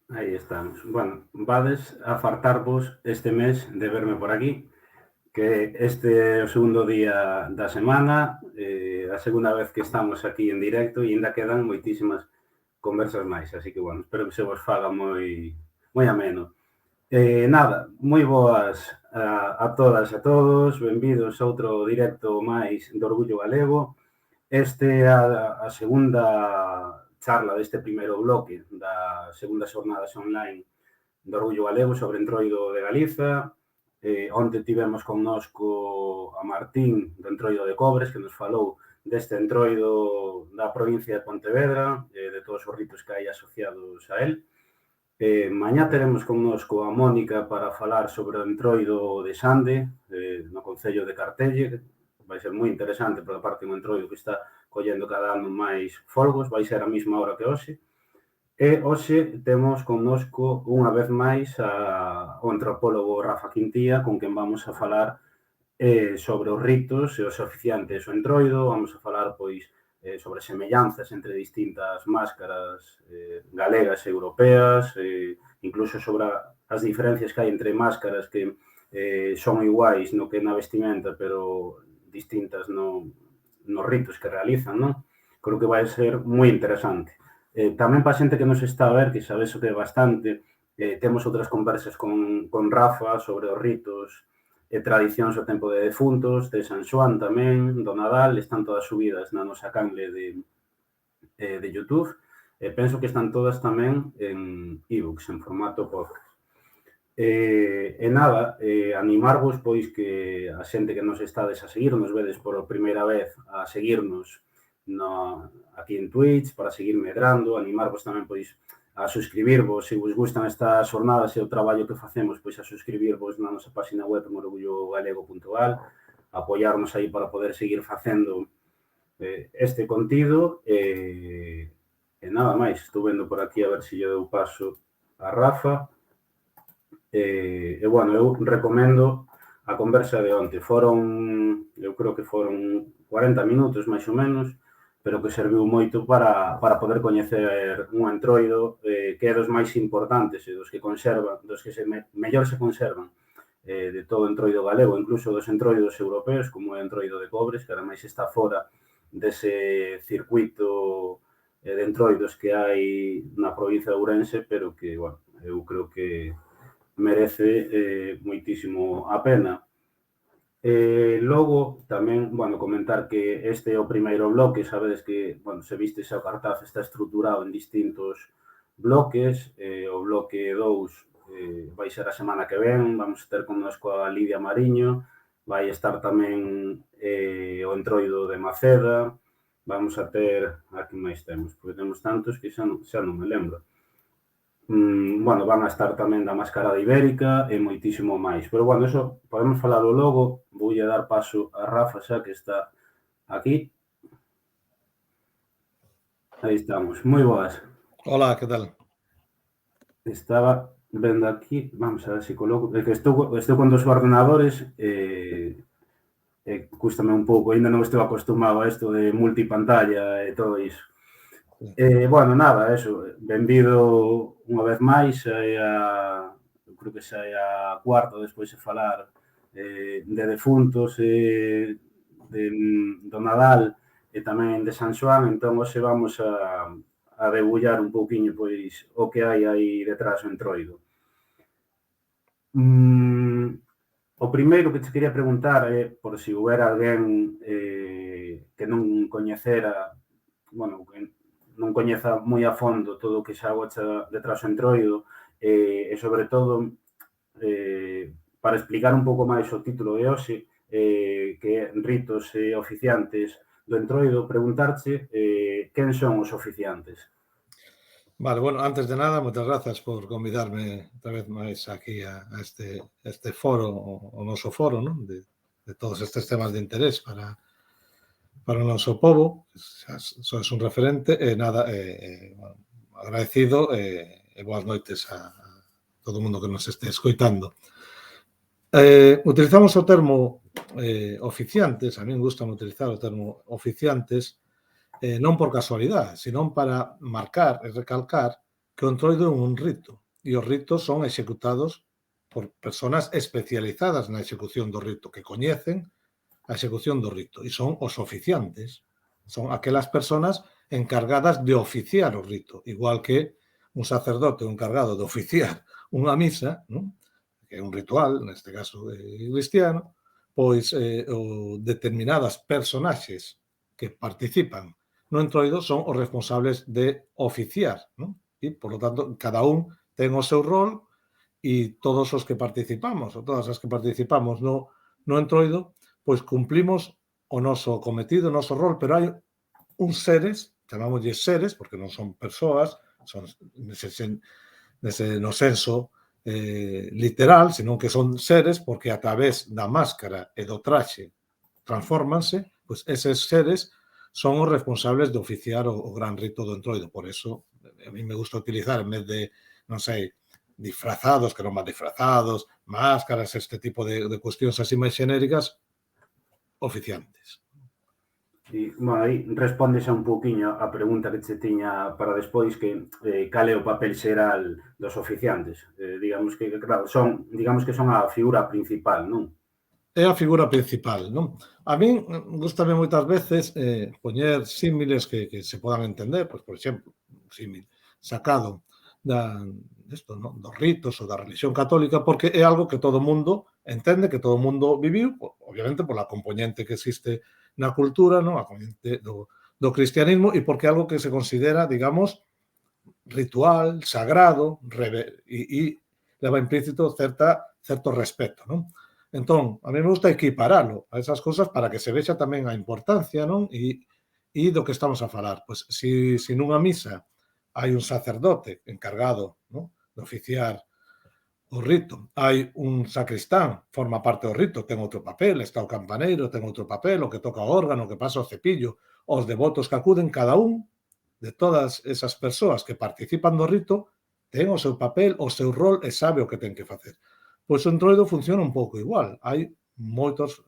Aí estamos. Bueno, vades a fartarvos este mes de verme por aquí, que este é o segundo día da semana, a segunda vez que estamos aquí en directo e ainda quedan moitísimas conversas máis, así que, bueno, espero que se vos faga moi ameno. Nada, moi boas a todas e a todos, benvidos a outro directo máis do Orgullo Galego. Este é a segunda charla deste primeiro bloque das segundas xornadas online do Orgullo Galego sobre Entroido de Galiza. Onte tivemos connosco a Martín do Entroido de Cobres, que nos falou deste entroido da provincia de Pontevedra, de todos os ritos que hai asociados a él. Mañá teremos connosco a Mónica para falar sobre o entroido de Sande, no concello de Cartelle. Vai ser moi interesante, porque aparte un entroido que está collendo cada ano máis folgos, vai ser a mesma hora que hoxe. E hoxe temos connosco unha vez máis o antropólogo Rafa Quintía, con quen vamos a falar sobre os ritos e os oficiantes do entroido. Vamos a falar, pois, sobre semellanzas entre distintas máscaras galegas e europeas, incluso sobre as diferencias que hai entre máscaras que son iguais no que na vestimenta, pero distintas nos ritos que realizan, non? Creo que vai ser moi interesante. Tamén para a xente que nos está a ver, que sabes o que é bastante, temos outras conversas con Rafa sobre os ritos e tradicións do tempo de defuntos, de San Xoán tamén, do Nadal, están todas subidas na nosa canle de YouTube. Penso que están todas tamén en ebooks, en formato podcast. E nada, animarvos, pois, que a xente que nos estades a seguir, nos vedes por primeira vez a seguirnos aquí en Twitch, para seguir medrando, animarvos tamén, pois, a suscribirvos, se vos gustan estas jornadas e o traballo que facemos, pois a suscribirvos na nosa página web orgullogalego.gal, apoiarnos aí para poder seguir facendo este contido e nada máis. Estou vendo por aquí a ver se lle dou paso a Rafa. Bueno, eu recomendo a conversa de onte. Eu creo que foron 40 minutos, máis ou menos, pero que serviu moito para poder coñecer un entroido que é dos máis importantes e dos que conservan, dos que mellor se conservan de todo o entroido galego, incluso dos entroidos europeos, como o entroido de Cobres, que ademais está fora dese circuito de entroidos que hai na provincia de Ourense, pero que, bueno, eu creo que merece moitísimo a pena. Logo, tamén, bueno, comentar que este é o primeiro bloque, sabedes que, bueno, se viste xa o cartaz, está estruturado en distintos bloques, o bloque 2 vai ser a semana que ven, vamos a ter connosco a Lidia Mariño, vai estar tamén o entroido de Maceda, vamos a ter, aquí máis temos, porque temos tantos que xa non me lembro. Bueno, van a estar tamén da Mascarada Ibérica e moitísimo máis. Pero, bueno, eso podemos falalo logo. Voulle dar paso a Rafa xa que está aquí. Aí estamos. Moi boas. Hola, que tal? Estaba vendo aquí, vamos a ver se coloco, que estou con dos ordenadores cústame un pouco, ainda non estou acostumado a isto de multipantalla e todo iso. Bueno, nada, eso, benvido unha vez máis, eu creo que xa é a cuarta despois de falar de defuntos do Nadal e tamén de San Xoán, entón hoxe vamos a debullar un pouquiño pois o que hai aí detrás do entroido. O primeiro que te quería preguntar é por se houbera alguén que non coñecera, bueno, que non coñeza moi a fondo todo o que xa gocha detrás do entroido e, sobre todo, para explicar un pouco máis o título de hoxe, que é Ritos e oficiantes do entroido, preguntarche quen son os oficiantes. Vale, bueno, antes de nada, moitas grazas por convidarme outra vez máis aquí a este foro, o noso foro, non? De todos estes temas de interés para o noso pobo, sois un referente e nada, bueno, agradecido e boas noites a todo o mundo que nos este escoitando. Utilizamos o termo oficiantes, a min gusta utilizar o termo oficiantes, non por casualidade, senón para marcar e recalcar que o entroido é un rito, e os ritos son executados por persoas especializadas na execución do rito, que coñecen a execución do rito, e son os oficiantes, son aquelas persoas encargadas de oficiar o rito, igual que un sacerdote encargado de oficiar unha misa, non? Que é un ritual, neste caso cristiano, pois determinadas personaxes que participan no entroido son os responsables de oficiar, non? E, por lo tanto, cada un ten o seu rol e todos os que participamos, ou todas as que participamos no entroido, pois cumplimos o noso cometido, o noso rol, pero hai uns seres, chamámoslle seres, porque non son persoas, son no senso literal, senón que son seres, porque a través da máscara e do traxe transfórmanse, pois eses seres son os responsables de oficiar o gran rito do entroido. Por eso, a mí me gusta utilizar, en vez de, non sei, disfrazados, que non máis disfrazados, máscaras, este tipo de cuestións así máis xenéricas, oficiantes. E, bueno, aí respondes a un pouquiño a pregunta que te tiña para despois, que cal é o papel xeral dos oficiantes. Digamos que, claro, digamos que son a figura principal, non? É a figura principal, non? A min gustame moitas veces poñer símiles que se podan entender, pois, por exemplo, un símil sacado dos ritos ou da religión católica, porque é algo que todo o mundo entende, que todo o mundo viviu, obviamente pola componente que existe na cultura, non? A componente do cristianismo, e porque é algo que se considera, digamos, ritual, sagrado, e leva implícito certo respeto, non? Entón, a mí me gusta equiparalo a esas cosas para que se vexa tamén a importancia, non? E do que estamos a falar. Pois, se nunha misa hai un sacerdote encargado, ¿no?, de oficiar o rito. Hai un sacristán, forma parte do rito, ten outro papel, está o campaneiro, ten outro papel, o que toca o órgano, o que pasa o cepillo, os devotos que acuden, cada un de todas esas persoas que participan do rito ten o seu papel, o seu rol e sabe o que ten que facer. Pois o Entroido funciona un pouco igual. Hai moitos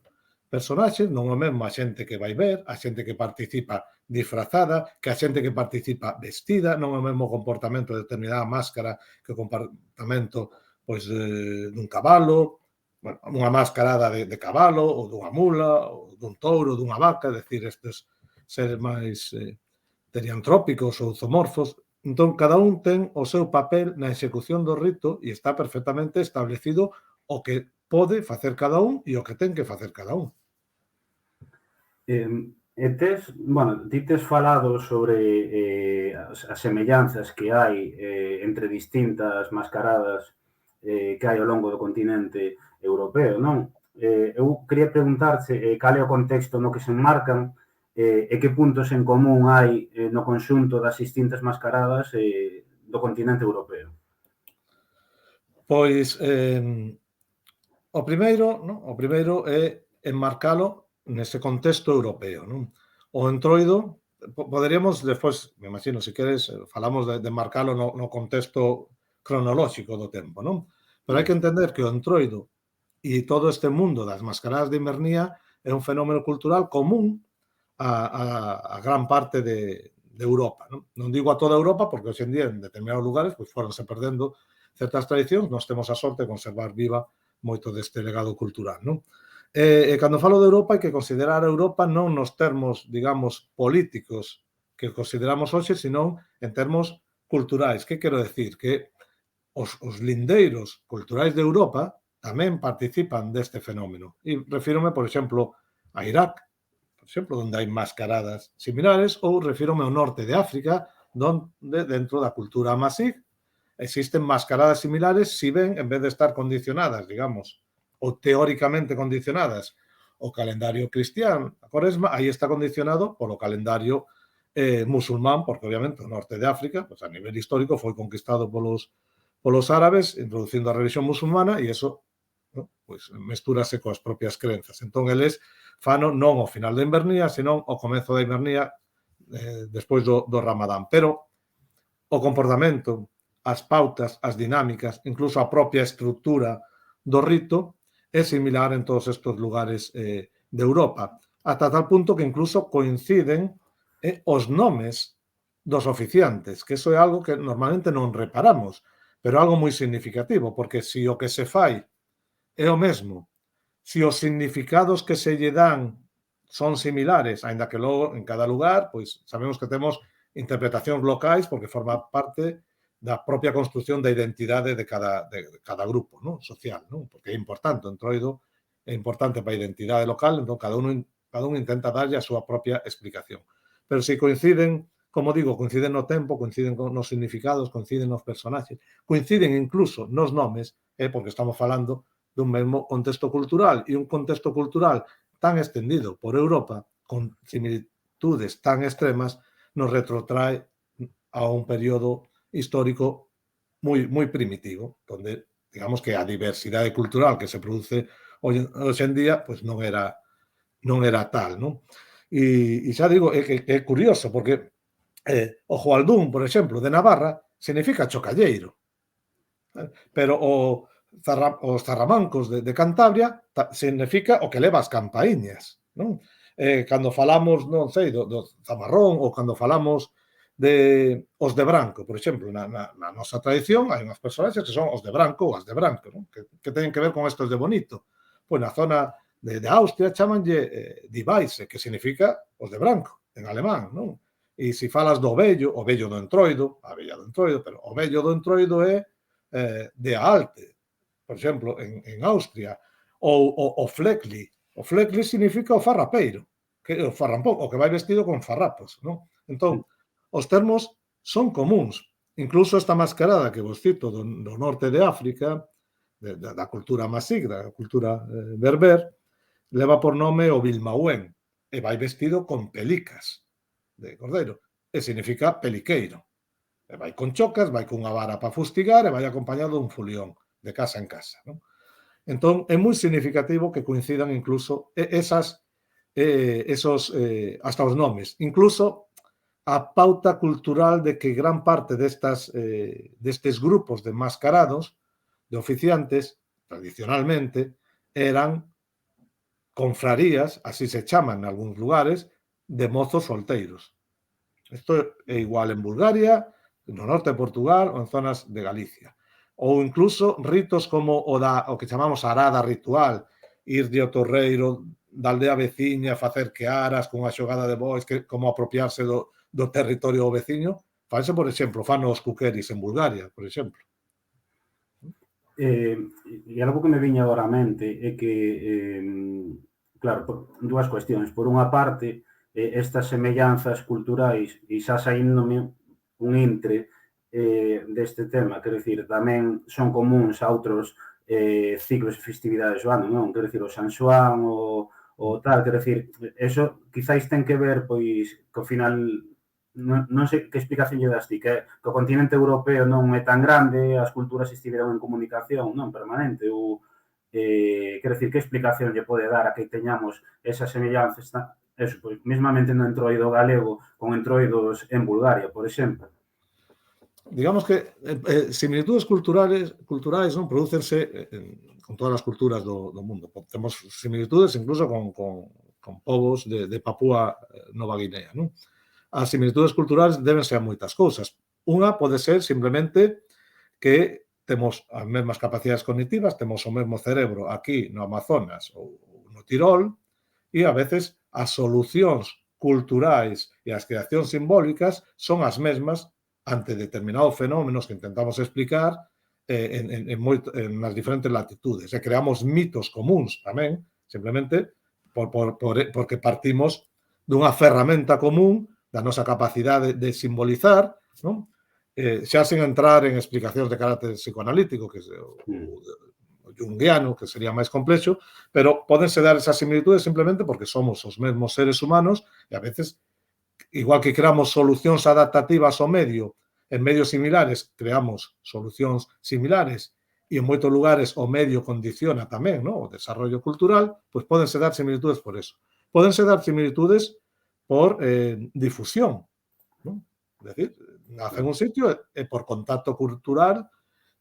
personaxes, non é mesmo a xente que vai ver, a xente que participa disfrazada, que a xente que participa vestida, non é o mesmo comportamento de determinada máscara que o comportamento pois dun cabalo, bueno, unha mascarada de cabalo, ou dunha mula, ou dun touro, dunha vaca, é dicir, estes seres máis teriantrópicos ou zoomorfos. Entón, cada un ten o seu papel na execución do rito e está perfectamente establecido o que pode facer cada un e o que ten que facer cada un. Ti tes falado sobre as semellanzas que hai entre distintas mascaradas que hai ao longo do continente europeo, non? Eu quería preguntarche cal é o contexto no que se enmarcan e que puntos en común hai no conxunto das distintas mascaradas do continente europeo. Pois o primeiro é enmarcalo nese contexto europeo, non? O Entroido, poderíamos despois, me imagino, se queres, falamos de enmarcalo no contexto cronolóxico do tempo, non? Pero hai que entender que o Entroido e todo este mundo das mascaradas de invernía é un fenómeno cultural común a gran parte de Europa, non? Non digo a toda Europa, porque hoxe en día en determinados lugares pois foronse perdendo certas tradicións, nós temos a sorte de conservar viva moito deste legado cultural, non? E cando falo de Europa, hai que considerar a Europa non nos termos, digamos, políticos que consideramos hoxe, senón en termos culturais. Que quero decir? Que os lindeiros culturais de Europa tamén participan deste fenómeno. E refírome, por exemplo, a Irak, por exemplo, onde hai mascaradas similares, ou refírome ao norte de África, onde dentro da cultura amasí existen mascaradas similares, si ben, en vez de estar condicionadas, digamos, ou teóricamente condicionadas ao calendario cristián, a Cuaresma, aí está condicionado polo calendario musulmán, porque obviamente o norte de África, pues, a nivel histórico, foi conquistado polos árabes, introducindo a religión musulmana, e eso, ¿no?, pues, mestúrase coas propias crenzas. Entón, eles fano non ao final da invernía, senón ao comezo da invernía, despois do Ramadán. Pero o comportamento, as pautas, as dinámicas, incluso a propia estrutura do rito é similar en todos estes lugares de Europa, ata tal punto que incluso coinciden os nomes dos oficiantes, que eso é algo que normalmente non reparamos, pero algo moi significativo, porque se o que se fai é o mesmo, se os significados que se lle dan son similares, aínda que logo en cada lugar, pois sabemos que temos interpretacións locais porque forma parte da propia construción da identidade de cada grupo, non, social, non? Porque é importante, o Entroido é importante para a identidade local, entón cada un intenta darlle a súa propia explicación. Pero se coinciden, como digo, coinciden no tempo, coinciden nos significados, coinciden nos personaxes, coinciden incluso nos nomes, porque estamos falando dun mesmo contexto cultural, e un contexto cultural tan extendido por Europa, con similitudes tan extremas, nos retrotrae a un período histórico moi primitivo, onde, digamos, que a diversidade cultural que se produce hoxe en día, pois non era tal, non? E xa digo, é curioso, porque o Joaldún, por exemplo, de Navarra, significa chocalleiro, pero os zarramancos de Cantabria significa o que leva as campaíñas, non? Cando falamos, non sei, do zamarrón, ou cando falamos os de branco, por exemplo, na nosa tradición hai unhas personaxes que son os de branco ou as de branco, non? Que teñen que ver con estos de bonito. Pois na zona de Austria chamanlle Die Weiße, que significa os de branco, en alemán, non? E se falas do vello do Entroido, a vella do Entroido, pero o vello do Entroido é de Alte, por exemplo, en Austria, ou o Fleckli. O Fleckli significa o farrapeiro, que o farrampón, o que vai vestido con farrapos, non? Entón, os termos son comuns. Incluso esta mascarada que vos cito do norte de África, da cultura masig, da cultura berber, leva por nome o Bilmauen, e vai vestido con pelicas de cordeiro, e significa peliqueiro. vai con chocas, vai cunha vara para fustigar e vai acompañado dun fulión de casa en casa, non? Entón, é moi significativo que coincidan incluso hasta os nomes. Incluso a pauta cultural de que gran parte destes grupos de mascarados, de oficiantes, tradicionalmente, eran confrarías, así se chaman en algúns lugares, de mozos solteiros. Isto é igual en Bulgaria, no norte de Portugal ou en zonas de Galicia. Ou incluso ritos como o que chamamos arada ritual, ir de o torreiro da aldea veciña, facer quearas con a xogada de bois, que como apropiarse do territorio veciño, fanse, por exemplo, fan os cuqueris en Bulgaria, por exemplo. E algo que me viña agora á mente é que, claro, dúas cuestións. Por unha parte, estas semellanzas culturais, e xa saíndome un intre deste tema, quero dicir, tamén son comuns a outros ciclos e festividades do ano, non? Quero dicir, o San Xoán, o tal, quero dicir, eso quizáis ten que ver, pois, que ao final, non sei que explicación lle das ti, que o continente europeo non é tan grande, as culturas estiveron en comunicación, non, permanente, ou, quero dicir, que explicación lle pode dar a que teñamos esas semellanzas, eso, pois, mesmamente no entroido galego con entroidos en Bulgaria, por exemplo. Digamos que similitudes culturais non prodúcense con todas as culturas do mundo. Temos similitudes incluso con povos de Papúa Nova Guinea, non? As similitudes culturais débense a moitas cousas. Unha pode ser simplemente que temos as mesmas capacidades cognitivas, temos o mesmo cerebro aquí no Amazonas ou no Tirol, e a veces as solucións culturais e as creacións simbólicas son as mesmas ante determinados fenómenos que intentamos explicar nas diferentes latitudes. E creamos mitos comuns tamén, simplemente porque partimos dunha ferramenta común da nosa capacidade de simbolizar, non? Xa sen entrar en explicacións de carácter psicoanalítico, que é o junguiano, que sería máis complexo, pero podense dar esas similitudes simplemente porque somos os mesmos seres humanos e a veces, igual que creamos solucións adaptativas ao medio, en medios similares creamos solucións similares e en moitos lugares o medio condiciona tamén, non? O desarrollo cultural, pois podense dar similitudes por eso. Podense dar similitudes por difusión, non? É dicir, nace en un sitio e por contacto cultural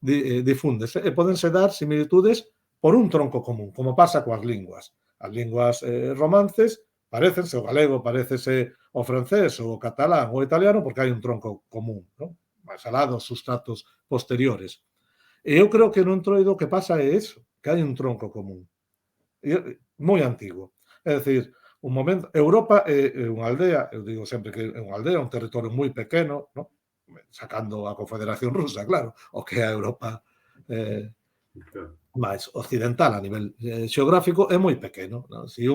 difúndese. E podense dar similitudes por un tronco común, como pasa coas linguas. As linguas romances parécense, o galego parécese o francés, ou o catalán, ou o italiano, porque hai un tronco común, non? Máis alá dos sustratos posteriores. E eu creo que no entroido o que pasa é eso, que hai un tronco común. Moi antigo. É dicir, un momento, Europa é unha aldea, eu digo sempre que é unha aldea, un territorio moi pequeno, non? Sacando a Confederación Rusa, claro, o que é a Europa máis occidental a nivel xeográfico é moi pequeno, non? Se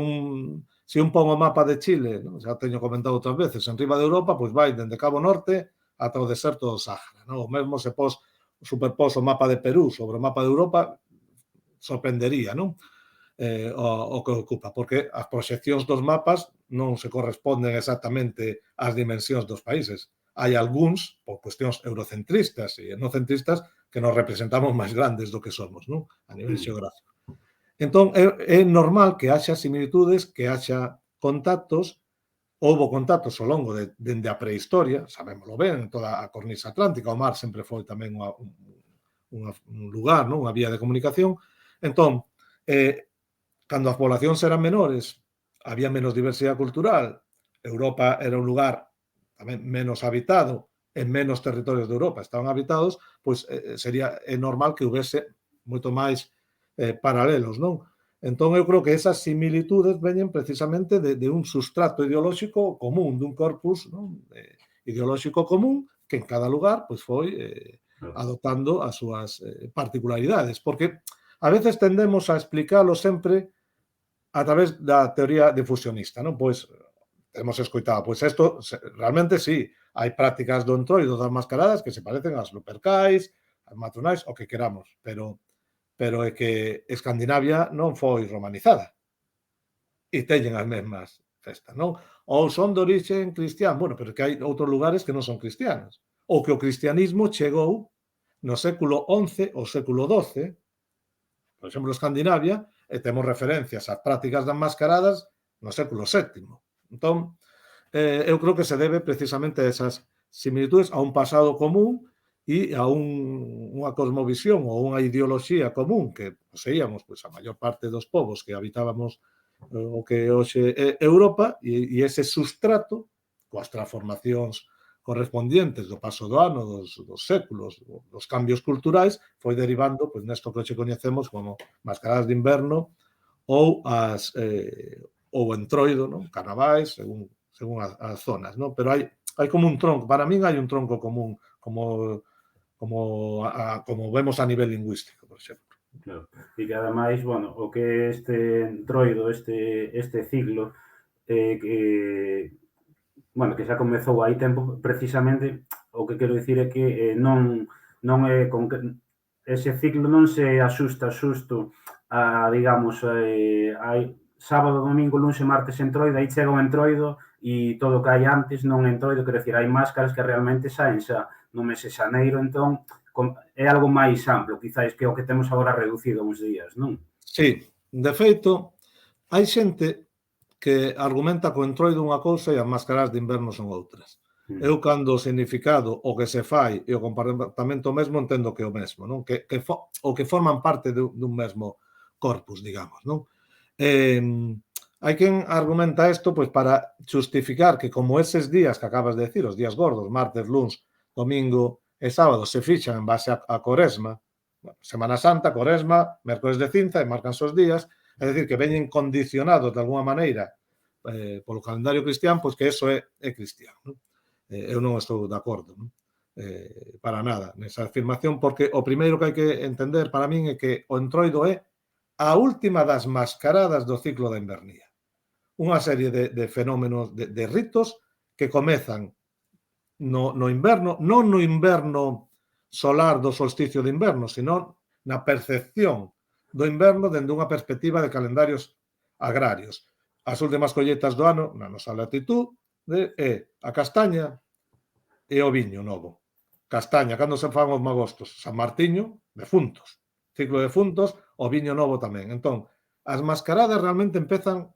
un pon o mapa de Chile, non? Xa teño comentado outras veces, en riba de Europa, pois vai dende Cabo Norte ata o deserto do Sáhara, non? O mesmo se superpós o mapa de Perú sobre o mapa de Europa, sorprendería, non? O que ocupa, porque as proxeccións dos mapas non se corresponden exactamente ás dimensións dos países. Hai algúns, por cuestións eurocentristas e etnocentristas, que nos representamos máis grandes do que somos, non? A nivel xeográfico. Entón, é normal que haxa similitudes, que haxa contactos. Houbo contactos ao longo dende a prehistoria, sabémoslo ben, en toda a cornisa atlántica, o mar sempre foi tamén un lugar, non? Unha vía de comunicación. Entón, cando as poblacións eran menores, había menos diversidade cultural, Europa era un lugar tamén menos habitado, en menos territorios de Europa estaban habitados, pois é normal que houvese moito máis paralelos, non? Entón, eu creo que esas similitudes veñen precisamente de un sustrato ideolóxico común, dun corpus, non? Ideolóxico común que en cada lugar pois foi adoptando as súas particularidades, porque a veces tendemos a explicalo sempre a través da teoría difusionista, non? Pois hemos escoitado, pois isto realmente sí, hai prácticas do entroido das mascaradas que se parecen ás lupercais, ás matronais, o que queramos, pero é que Escandinavia non foi romanizada e teñen as mesmas festas, non? Ou son de orixe cristián, bueno, pero que hai outros lugares que non son cristianos. o que o cristianismo chegou no século XI ou século XII, por exemplo, Escandinavia, e temos referencias ás prácticas das mascaradas no século VII. Entón, eu creo que se debe precisamente a esas similitudes, a un pasado común e a unha cosmovisión ou unha ideoloxía común que poseíamos a maior parte dos povos que habitábamos o que hoxe é Europa e ese sustrato coas transformacións correspondientes do paso do ano, dos séculos, dos cambios culturais, foi derivando nesto que hoxe coñecemos como mascaradas de inverno ou o entroido, non? Carnavais, según as zonas, non? Pero hai como un tronco, para min hai un tronco común, como vemos a nivel lingüístico, por exemplo. Claro. E que ademais, bueno, o que este entroido, este ciclo, que bueno, que xa comezou hai tempo, precisamente, o que quero dicir é que non é con que ese ciclo non se axusta xusto a, digamos, hai sábado, domingo, luns e martes entroido, aí chega o entroido e todo o que hai antes non é entroido, quero dicir, hai máscaras que realmente saen xa no mes de xaneiro, entón é algo máis amplo, quizáis que o que temos agora reducido uns días, non? Sí, de feito, hai xente que argumenta co entroido unha cousa e as mascaradas de inverno son outras. Eu, cando o significado, o que se fai e o comportamento mesmo, entendo que é o mesmo, non? O que forman parte dun mesmo corpus, digamos, non? Hai quen argumenta isto para justificar que como eses días que acabas de decir, os días gordos, martes, luns, domingo e sábado, se fixan en base a Coresma, Semana Santa, Coresma, mércores de cinza, e marcan os días, é dicir, que veñen condicionados de alguma maneira polo calendario cristián, pois que eso é cristián. Non? Eu non estou de acordo, non? Para nada nesa afirmación, porque o primeiro que hai que entender para min é que o entroido é a última das mascaradas do ciclo da invernía. Unha serie de fenómenos, de ritos que comezan no inverno, non no inverno solar do solsticio de inverno, sino na percepción do inverno dende unha perspectiva de calendarios agrarios. As últimas colleitas do ano, na nosa latitude, é a castaña e o viño novo. Castaña, cando se fan os magostos? San Martiño, defuntos. Ciclo de defuntos, o viño novo tamén. Entón, as mascaradas realmente empezan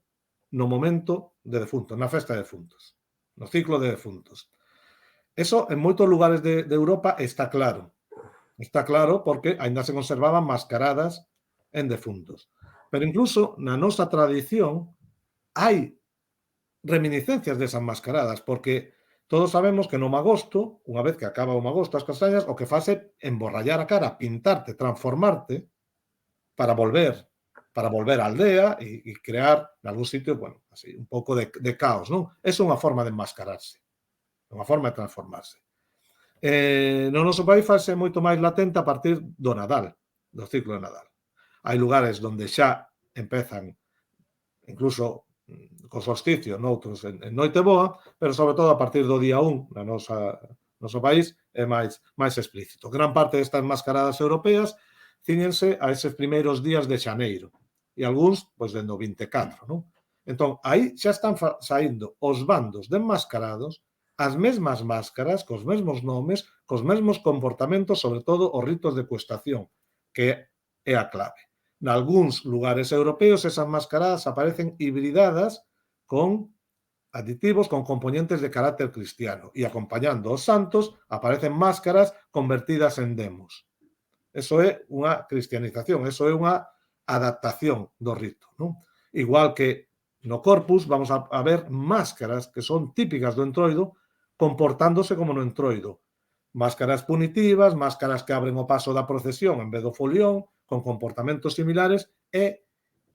no momento de defuntos, na festa de defuntos, no ciclo de defuntos. Eso en moitos lugares de Europa está claro. Está claro porque aínda se conservaban mascaradas en defuntos. Pero incluso na nosa tradición hai reminiscencias desas mascaradas, porque todos sabemos que no magosto, unha vez que acaba o magosto, as castañas, o que faz é emborrallar a cara, pintarte, transformarte para volver á aldea e crear en algún sitio, bueno, así, un pouco de caos, non? Esa é unha forma de enmascararse, unha forma de transformarse. No noso país fase moito máis latente a partir do Nadal, do ciclo de Nadal. Hai lugares onde xa empezan, incluso co solsticio, noutros en Noiteboa, pero sobre todo a partir do día 1 na noso país é máis explícito. Gran parte destas mascaradas europeas cíñense a eses primeiros días de xaneiro e algúns, dende o 24, non? Entón, aí xa están saindo os bandos de enmascarados, as mesmas máscaras, cos mesmos nomes, cos mesmos comportamentos, sobre todo os ritos de cuestación, que é a clave. Nalgúns lugares europeos esas mascaradas aparecen hibridadas con aditivos, con componentes de carácter cristiano, e acompañando os santos aparecen máscaras convertidas en demos. Eso é unha cristianización, eso é unha adaptación do rito, non? Igual que no corpus vamos a ver máscaras que son típicas do entroido comportándose como no entroido. Máscaras punitivas, máscaras que abren o paso da procesión en vez do folión, con comportamentos similares e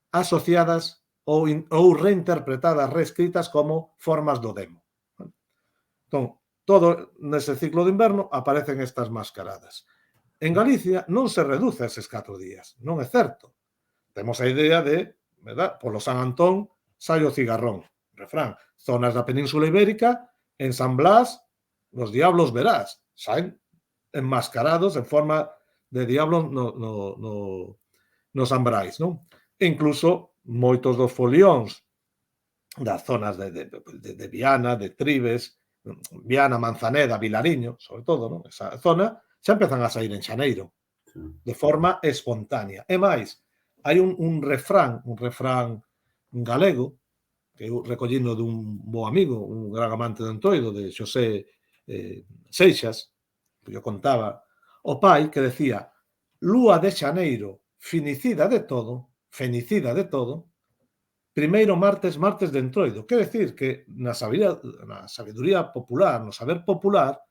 asociadas ou reinterpretadas, reescritas como formas do demo. Entón, todo nese ciclo de inverno aparecen estas mascaradas. En Galicia non se reduce a eses 4 días, non é certo. Temos a idea de, verdad, polo San Antón sai o cigarrón, refrán. Zonas da Península Ibérica, en San Blas, los diablos verás, saen enmascarados en forma de diablos nos ambrais, non? E incluso moitos dos folións das zonas de Viana, de Tribes, Viana, Manzaneda, Vilariño, sobre todo, non? Esa zona, xa empezan a sair en xaneiro, de forma espontánea. E máis, hai un refrán galego, que eu recollino dun bo amigo, un gran amante do entroido, de Xosé Seixas, que yo contaba o pai, que decía: lúa de xaneiro, finicida de todo, fenicida de todo, primeiro martes, martes de entroido. Quer decir que na sabiduría popular, no saber popular,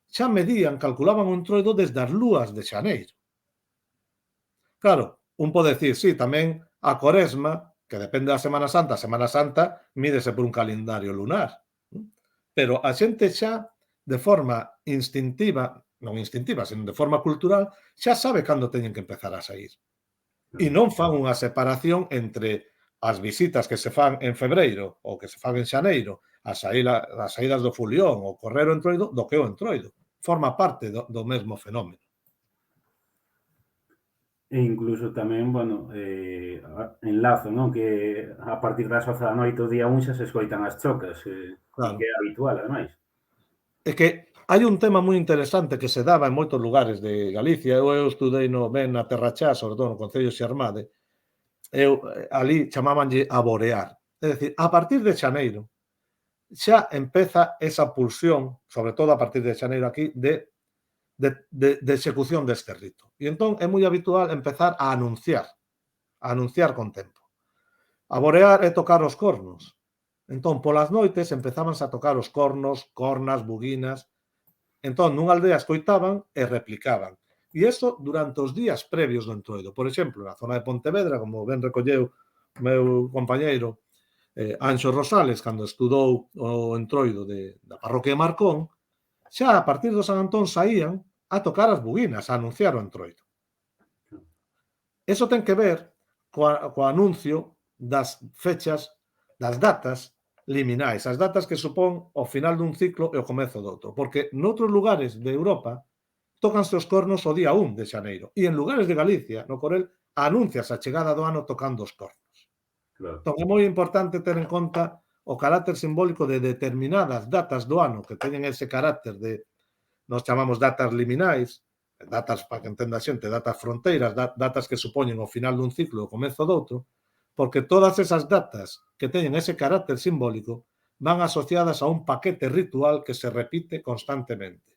xa medían, calculaban o entroido desde as lúas de xaneiro. Claro, un pode decir, sí, tamén a Cuaresma, que depende da Semana Santa, a Semana Santa mídese por un calendario lunar. Pero a xente xa, de forma instintiva, non instintiva, senón de forma cultural, xa sabe cando teñen que empezar a sair. E non fan unha separación entre as visitas que se fan en febreiro ou que se fan en xaneiro, as saídas do fulión ou correr o entroido, do que o entroido. Forma parte do mesmo fenómeno. E incluso tamén, bueno, enlazo, non? Que a partir das 11 da noite o día 1 xa se escoitan as chocas, Claro. que é habitual, ademais. É que hai un tema moi interesante que se daba en moitos lugares de Galicia. Eu estudei na Terra Chá, sobre todo no Concello de Xermade. Ali chamábanlle a borear. É dicir, a partir de xaneiro xa empeza esa pulsión, sobre todo a partir de xaneiro aquí, de execución deste rito. E entón é moi habitual empezar a anunciar con tempo. A borear é tocar os cornos. Entón, polas noites empezábanse a tocar os cornos, cornas, buguinas. Entón, nunha aldea escoitaban e replicaban. E iso durante os días previos do entroido. Por exemplo, na zona de Pontevedra, como ben recolleu o meu compañeiro Anxo Rosales, cando estudou o entroido da parroquia de Marcón, xa a partir do San Antón saían a tocar as buguinas, a anunciar o entroido. Eso ten que ver co anuncio das fechas, das datas liminais, as datas que supón o final dun ciclo e o comezo do outro. Porque noutros lugares de Europa tócanse os cornos o día 1 de xaneiro e en lugares de Galicia, no Corel, anuncias a chegada do ano tocando os cornos. Claro. Entón, é moi importante ter en conta o carácter simbólico de determinadas datas do ano que teñen ese carácter de, nos chamamos datas liminais, datas, para que entenda a xente, datas fronteiras, datas que supoñen o final dun ciclo e o comezo doutro, porque todas esas datas que teñen ese carácter simbólico van asociadas a un paquete ritual que se repite constantemente.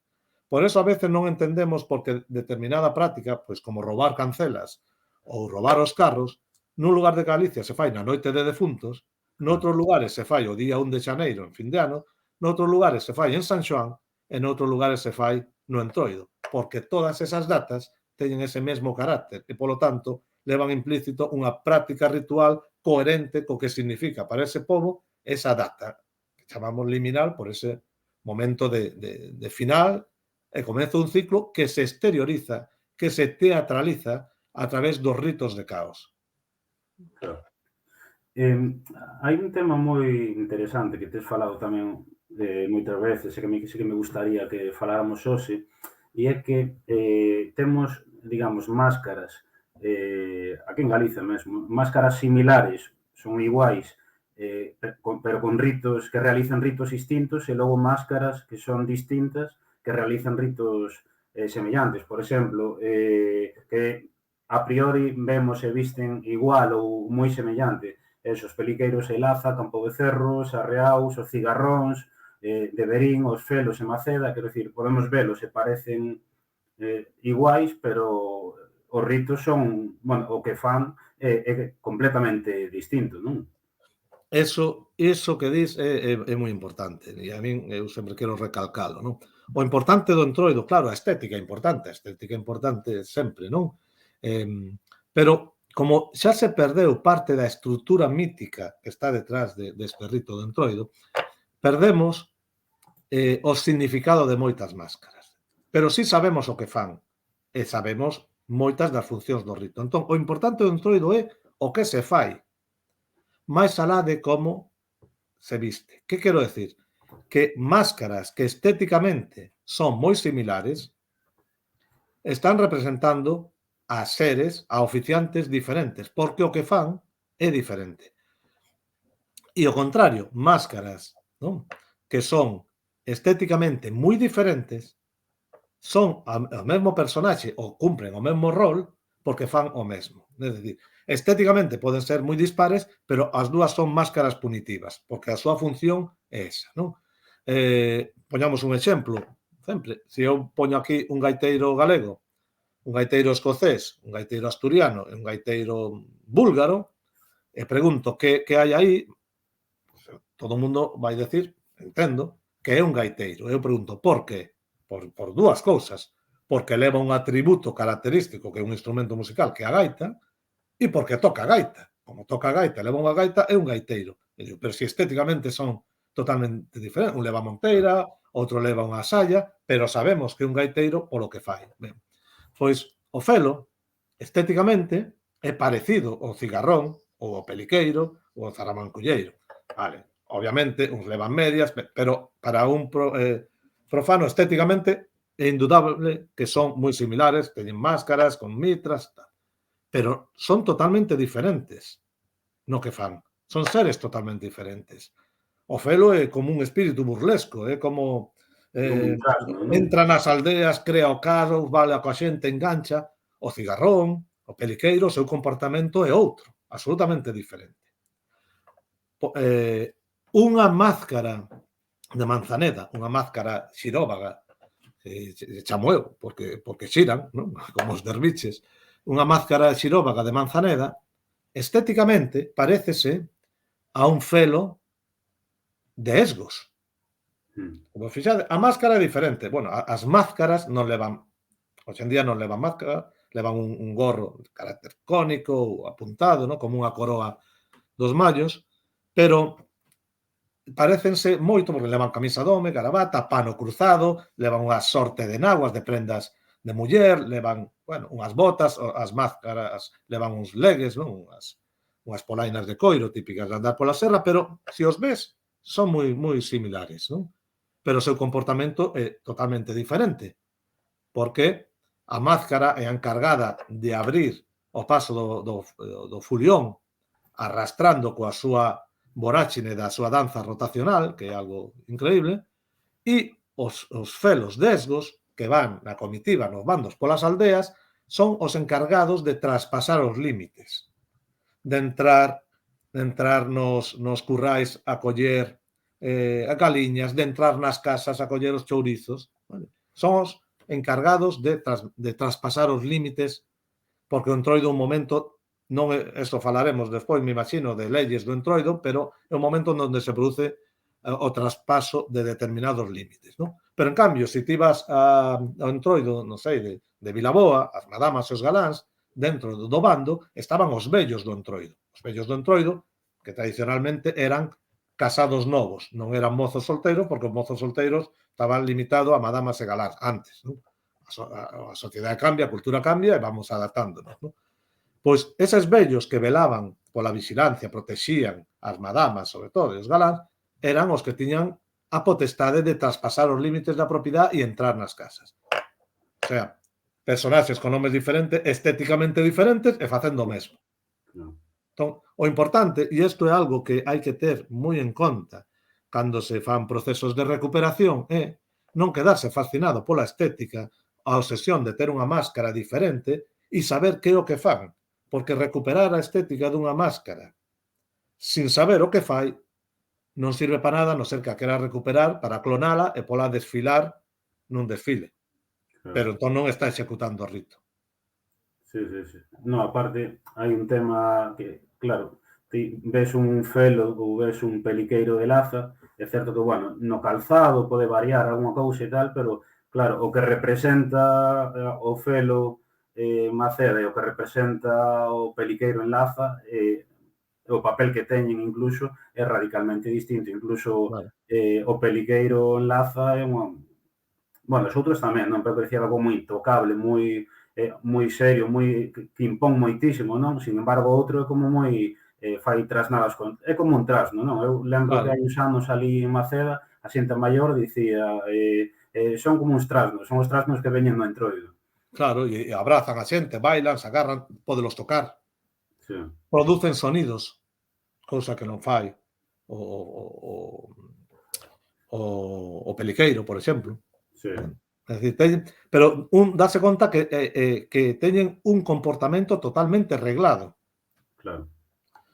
Por eso a veces non entendemos porque determinada práctica, pois como roubar cancelas ou roubar os carros, nun lugar de Galicia se fai na noite de defuntos, noutros lugares se fai o día 1 de xaneiro, en fin de ano, noutros lugares se fai en San Xoán, e noutros lugares se fai no entroido, porque todas esas datas teñen ese mesmo carácter e, polo tanto, levan implícito unha práctica ritual coherente co que significa para ese pobo esa data, que chamamos liminal por ese momento de final e comezo dun ciclo que se exterioriza, que se teatraliza a través dos ritos de caos. Claro. Hai un tema moi interesante que tes falado tamén moitas veces e que me gustaría que faláramos hoxe, e é que temos, digamos, máscaras, aquí en Galicia mesmo, máscaras similares, son iguais, pero con ritos que realizan ritos distintos, e logo máscaras que son distintas que realizan ritos semellantes. Por exemplo, que a priori vemos e visten igual ou moi semellante. Os peliqueiros e Laza, Campo de Cerros, Arreaus, os cigarróns, de Verín, os Felos e Maceda, quero dicir, podemos velos e parecen iguais, pero os ritos son, bueno, o que fan é completamente distinto, non? Eso que dis é moi importante, e a min eu sempre quero recalcalo, non? O importante do entroido, claro, a estética é importante sempre, non? Pero como xa se perdeu parte da estrutura mítica que está detrás deste rito do entroido, perdemos o significado de moitas máscaras. Pero sí sabemos o que fan e sabemos moitas das funcións do rito. Entón, o importante do entroido é o que se fai, máis alá de como se viste. Que quero decir? Que máscaras que estéticamente son moi similares están representando a seres, a oficiantes diferentes, porque o que fan é diferente. E o contrario, máscaras, non? Que son estéticamente moi diferentes, son o mesmo personaxe ou cumpren o mesmo rol porque fan o mesmo. É dicir, estéticamente poden ser moi dispares, pero as dúas son máscaras punitivas, porque a súa función é esa, non? Poñamos un exemplo, sempre, se eu poño aquí un gaiteiro galego, un gaiteiro escocés, un gaiteiro asturiano e un gaiteiro búlgaro, e pregunto que hai aí, todo o mundo vai decir, entendo, que é un gaiteiro. Eu pregunto, por qué? Por dúas cousas. Porque leva un atributo característico que é un instrumento musical que é a gaita e porque toca a gaita. Como toca a gaita, leva unha gaita, é un gaiteiro. E digo, pero se estéticamente son totalmente diferentes. Un leva monteira, outro leva unha saya, pero sabemos que é un gaiteiro polo que fai. Ben, pois o felo, estéticamente, é parecido ao cigarrón, ou ao peliqueiro, ou ao zaramanculleiro. Vale, obviamente, uns levan medias, pero para un profano estéticamente é indudable que son moi similares, teñen máscaras, con mitras, tal. Pero son totalmente diferentes no que fan. Son seres totalmente diferentes. O felo é como un espírito burlesco, é como Como un trasno, non? entra nas aldeas, crea o caos, vale coa xente, engancha. O cigarrón, o peliqueiro, o seu comportamento é outro, absolutamente diferente. Unha máscara de Manzaneda, unha máscara xiróvaga, chamo eu, porque xiran, non? Como os derviches, unha máscara xiróvaga de Manzaneda, estéticamente parécese a un felo de Esgos. Como fixade, a máscara é diferente. Bueno, as máscaras non levan, hoxe en día non levan máscara, levan un gorro de carácter cónico ou apuntado, non? Como unha coroa dos mallos, pero parécense moito porque levan camisa de home, gravata, pano cruzado, levan unha sorte de naguas, de prendas de muller, levan, bueno, unhas botas, as máscaras levan uns legues, non? Unhas polainas de coiro típicas de andar pola serra, pero se os ves, son moi similares, non? Pero o seu comportamento é totalmente diferente, porque a máscara é a encargada de abrir o paso do fulión arrastrando coa súa voráxine da súa danza rotacional, que é algo increíble, e os felos de Esgos, que van na comitiva nos bandos polas aldeas, son os encargados de traspasar os límites, de entrar nos currais a coller a galiñas, de entrar nas casas a coller os chourizos. Vale? Son os encargados de traspasar os límites, porque o entroido un momento, non é, eso falaremos despois, me imagino, de leyes do entroido, pero é un momento onde se produce o traspaso de determinados límites, non? Pero, en cambio, se ti vas ao entroido, non sei, de Vilaboa, as madamas e os galáns, dentro do bando, estaban os vellos do entroido. Os vellos do entroido, que tradicionalmente eran casados novos, non eran mozos solteiros, porque os mozos solteiros estaban limitados a madamas e galáns antes, non? A sociedade cambia, a cultura cambia e vamos adaptándonos, non? Pois eses vellos que velaban pola vigilancia, protexían as madamas, sobre todo, e os galáns, eran os que tiñan a potestade de traspasar os límites da propiedade e entrar nas casas. O sea, personaxes con nomes diferentes, estéticamente diferentes e facendo o mesmo. Entón, o importante, e isto é algo que hai que ter moi en conta cando se fan procesos de recuperación, é non quedarse fascinado pola estética, a obsesión de ter unha máscara diferente e saber que é o que fan, porque recuperar a estética dunha máscara sin saber o que fai non sirve para nada, non ser que a quera recuperar para clonala e pola desfilar nun desfile. Pero entón non está executando o rito. Sí. No, aparte, hai un tema que, claro, ti ves un felo ou ves un peliqueiro de laza, é certo que, bueno, no calzado pode variar algunha cousa e tal, pero, claro, o que representa o felo Maceda e o que representa o peliqueiro en laza, o papel que teñen incluso é radicalmente distinto. Incluso Vale. O peliqueiro en laza é unha... Bueno, os outros tamén, non? Pero parecía algo moi intocable, moi serio, que impón moitísimo, non? Sin embargo, outro é como moi fai trasnadas é como un trasno, non? Eu lembro que hai uns anos ali en Maceda, a xente maior dicía son como uns trasnos, son os trasnos que veñen no entroido. Claro, e abrazan a xente, bailan, se agarran, pódelos tocar. Sí. Producen sonidos, cousa que non fai o peliqueiro, por exemplo. Sí, É dicir, pero dase conta que teñen un comportamento totalmente reglado. claro.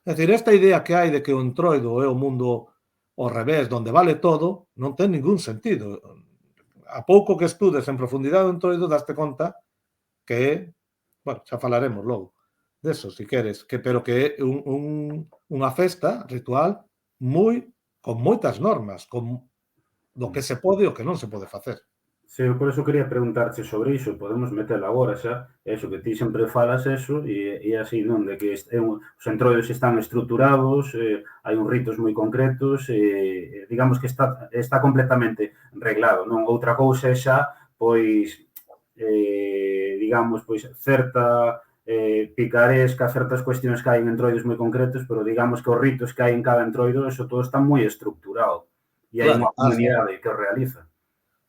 É dicir, esta idea que hai de que o entroido é o mundo ao revés, donde vale todo, non ten ningún sentido. A pouco que estudes en profundidade o entroido, daste conta que é, bueno, xa falaremos logo deso, se queres, pero que é unha festa ritual con moitas normas, do que se pode e o que non se pode facer. Sí, eu por eso quería preguntarche sobre iso, podemos metelo agora xa, eso que ti sempre falas eso, e así, non, de que os entroidos están estruturados, hai uns ritos moi concretos, digamos que está completamente reglado, non? Outra cousa é xa, pois, digamos, pois, certa picaresca, certas cuestións que hai en entroidos moi concretos, pero digamos que os ritos que hai en cada entroido, eso todo está moi estructurado, e hai unha Claro, comunidade que o realiza.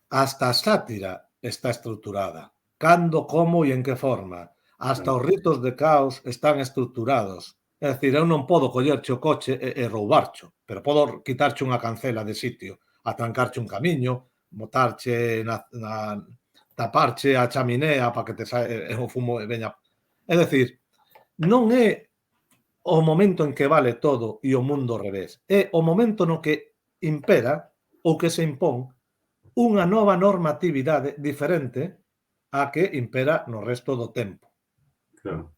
hasta a sátira está estruturada. Cando, como e en que forma. Hasta os ritos de caos están estructurados. É dicir, eu non podo collerche o coche e roubarcho, pero podo quitarche unha cancela de sitio, atrancarche un camiño, botarche taparche a chaminea para que te sae o fumo e veña. É dicir, non é o momento en que vale todo e o mundo ao revés. É o momento no que impera ou que se impón unha nova normatividade diferente á que impera no resto do tempo. Claro.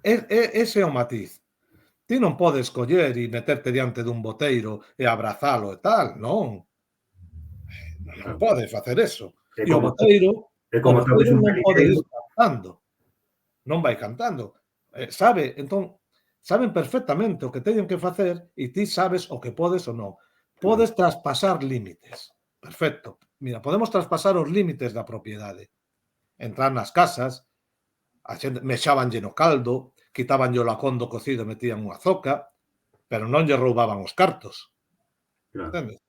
Ese é o matiz. Ti non podes coller e meterte diante dun boteiro e abrazalo e tal, non. Non Claro. podes facer eso. É E o como, boteiro é como toques un non pode peliqueiro. ir cantando. Non vai cantando. Saben perfectamente o que teñen que facer e ti sabes o que podes ou non. Claro, Podes traspasar límites. Perfecto. Mira, podemos traspasar os límites da propiedade. Entrar nas casas, a xente mexábanlle no caldo, quitabanlle o lacón do cocido e metían unha zoca, pero non lle roubaban os cartos. claro, Entendes?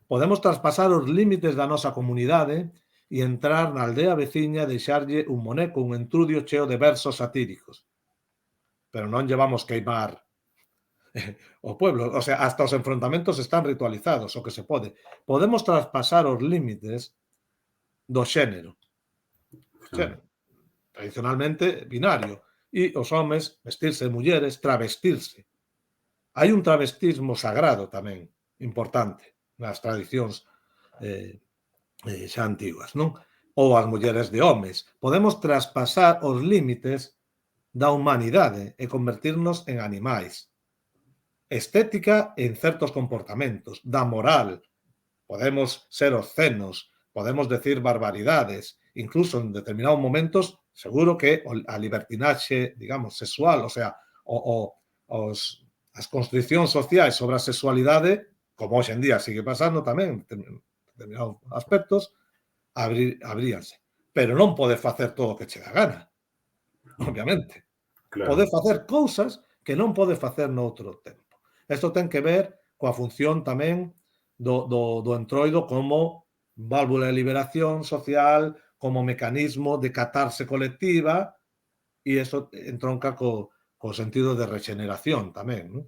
Podemos traspasar os límites da nosa comunidade e entrar na aldea veciña e deixarlle un moneco, un entrudio cheo de versos satíricos. Pero non llevamos queimar o pueblo. O sea, hasta os enfrontamentos están ritualizados, o que se pode. Podemos traspasar os límites do xénero. claro, Tradicionalmente binario. E os homes vestirse de mulleres, travestirse. Hai un travestismo sagrado tamén, importante, nas tradicións xa antiguas, non? Ou as mulleres de homes. Podemos traspasar os límites da humanidade e convertirnos en animais. Estética en certos comportamentos, da moral. Podemos ser obscenos, podemos decir barbaridades, incluso en determinados momentos, seguro que a libertinaxe, digamos, sexual, o sea, as constricións sociais sobre a sexualidade, como hoxe en día sigue pasando tamén, en determinados aspectos, abríanse. Pero non pode facer todo o que che dá gana, obviamente. claro, Pode facer cousas que non pode facer noutro tempo. Isto ten que ver coa función tamén do entroido como válvula de liberación social, como mecanismo de catarse colectiva, e iso entronca co sentido de rexeneración tamén, non?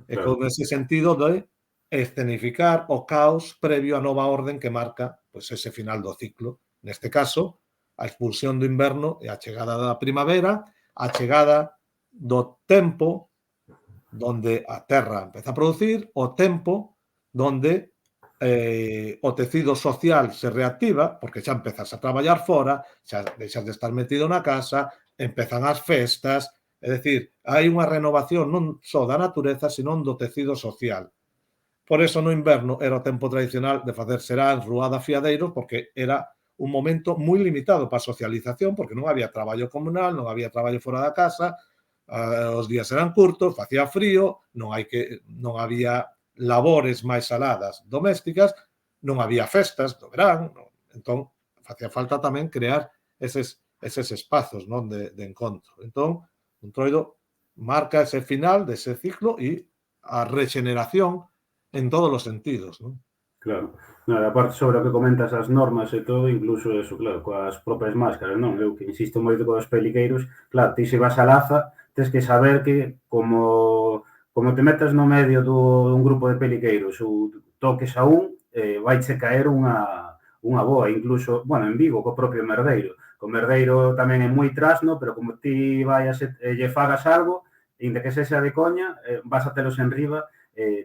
E claro, con ese sentido de escenificar o caos previo á nova orden que marca pois, ese final do ciclo. Neste caso, a expulsión do inverno e a chegada da primavera, a chegada do tempo donde a terra empeza a producir, o tempo donde o tecido social se reactiva, porque xa empezas a traballar fora, xa deixas de estar metido na casa, empezan as festas, é dicir, hai unha renovación non só da natureza, senón do tecido social. Por eso no inverno era o tempo tradicional de facer serán, ruada, fiadeiros, porque era un momento moi limitado para a socialización, porque non había traballo comunal, non había traballo fora da casa, os días eran curtos, facía frío, non había labores máis saladas domésticas, non había festas do verán, non. Entón, facía falta tamén crear eses espazos, non, de encontro. Entón, o Entroido marca ese final dese ciclo e a rexeneración en todos os sentidos, non? claro. No, e aparte sobre o que comentas as normas e todo, incluso eso, claro, coas propias máscaras, non? Eu que insisto moito cos peliqueiros, claro, ti se vas a Laza, tes que saber que como te metas no medio dun grupo de peliqueiros ou toques a un, vaiche caer unha boa, incluso, bueno, en Vigo, co propio Merdeiro. O Merdeiro tamén é moi trasno, pero como ti vayas e lle fagas algo, inda que sexa de coña, vas a telos en riba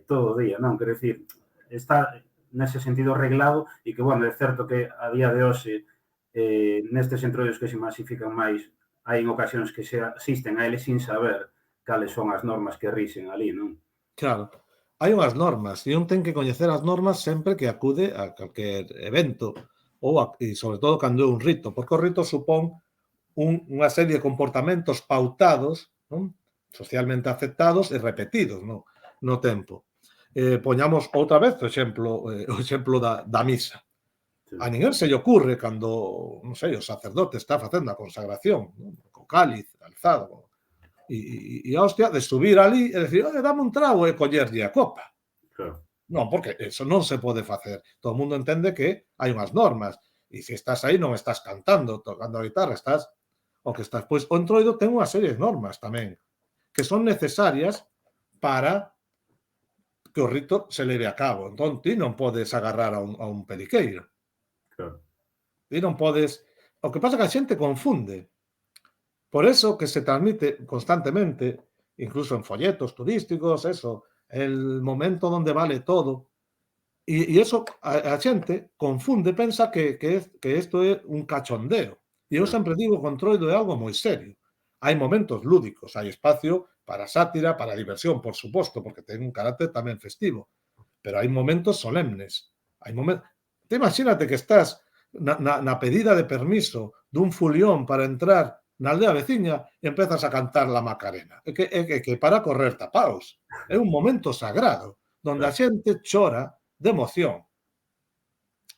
todo o día, non? Quero dicir, está nese sentido reglado e que, bueno, é certo que a día de hoxe nestes entroidos que se masifican máis hai en ocasións que se asisten a eles sin saber cales son as normas que rixen ali, non? Claro, hai unhas normas e un ten que coñecer as normas sempre que acude a calquer evento e sobre todo cando é un rito, porque o rito supón unha serie de comportamentos pautados, non? Socialmente aceptados e repetidos no tempo. Poñamos outra vez o exemplo da misa. Sí. A ninguén se lle ocurre cando, non sei, o sacerdote está facendo a consagración, non? Co cáliz alzado e a hostia de subir ali e decir, dame un trago e collerlle a copa. Claro. Non, porque eso non se pode facer. Todo o mundo entende que hai unhas normas e se estás aí non estás cantando, tocando a guitarra, estás o que estás. Pois o entroido ten unha serie de normas tamén que son necesarias para que o rito se leve a cabo. Entón, ti non podes agarrar a un periqueiro. Claro. Ti non podes... O que pasa é que a xente confunde. Por eso que se transmite constantemente, incluso en folletos turísticos, eso, el momento donde vale todo. E eso a xente confunde, pensa que isto é un cachondeo. E eu sempre digo que o entroido é algo moi serio. Hai momentos lúdicos, hai espacio para sátira, para diversión, por suposto, porque ten un carácter tamén festivo. Pero hai momentos solemnes. Te imagínate que estás na pedida de permiso dun fulión para entrar na aldea veciña e empezas a cantar la Macarena. É que para correr tapaos. É un momento sagrado, donde a xente chora de emoción.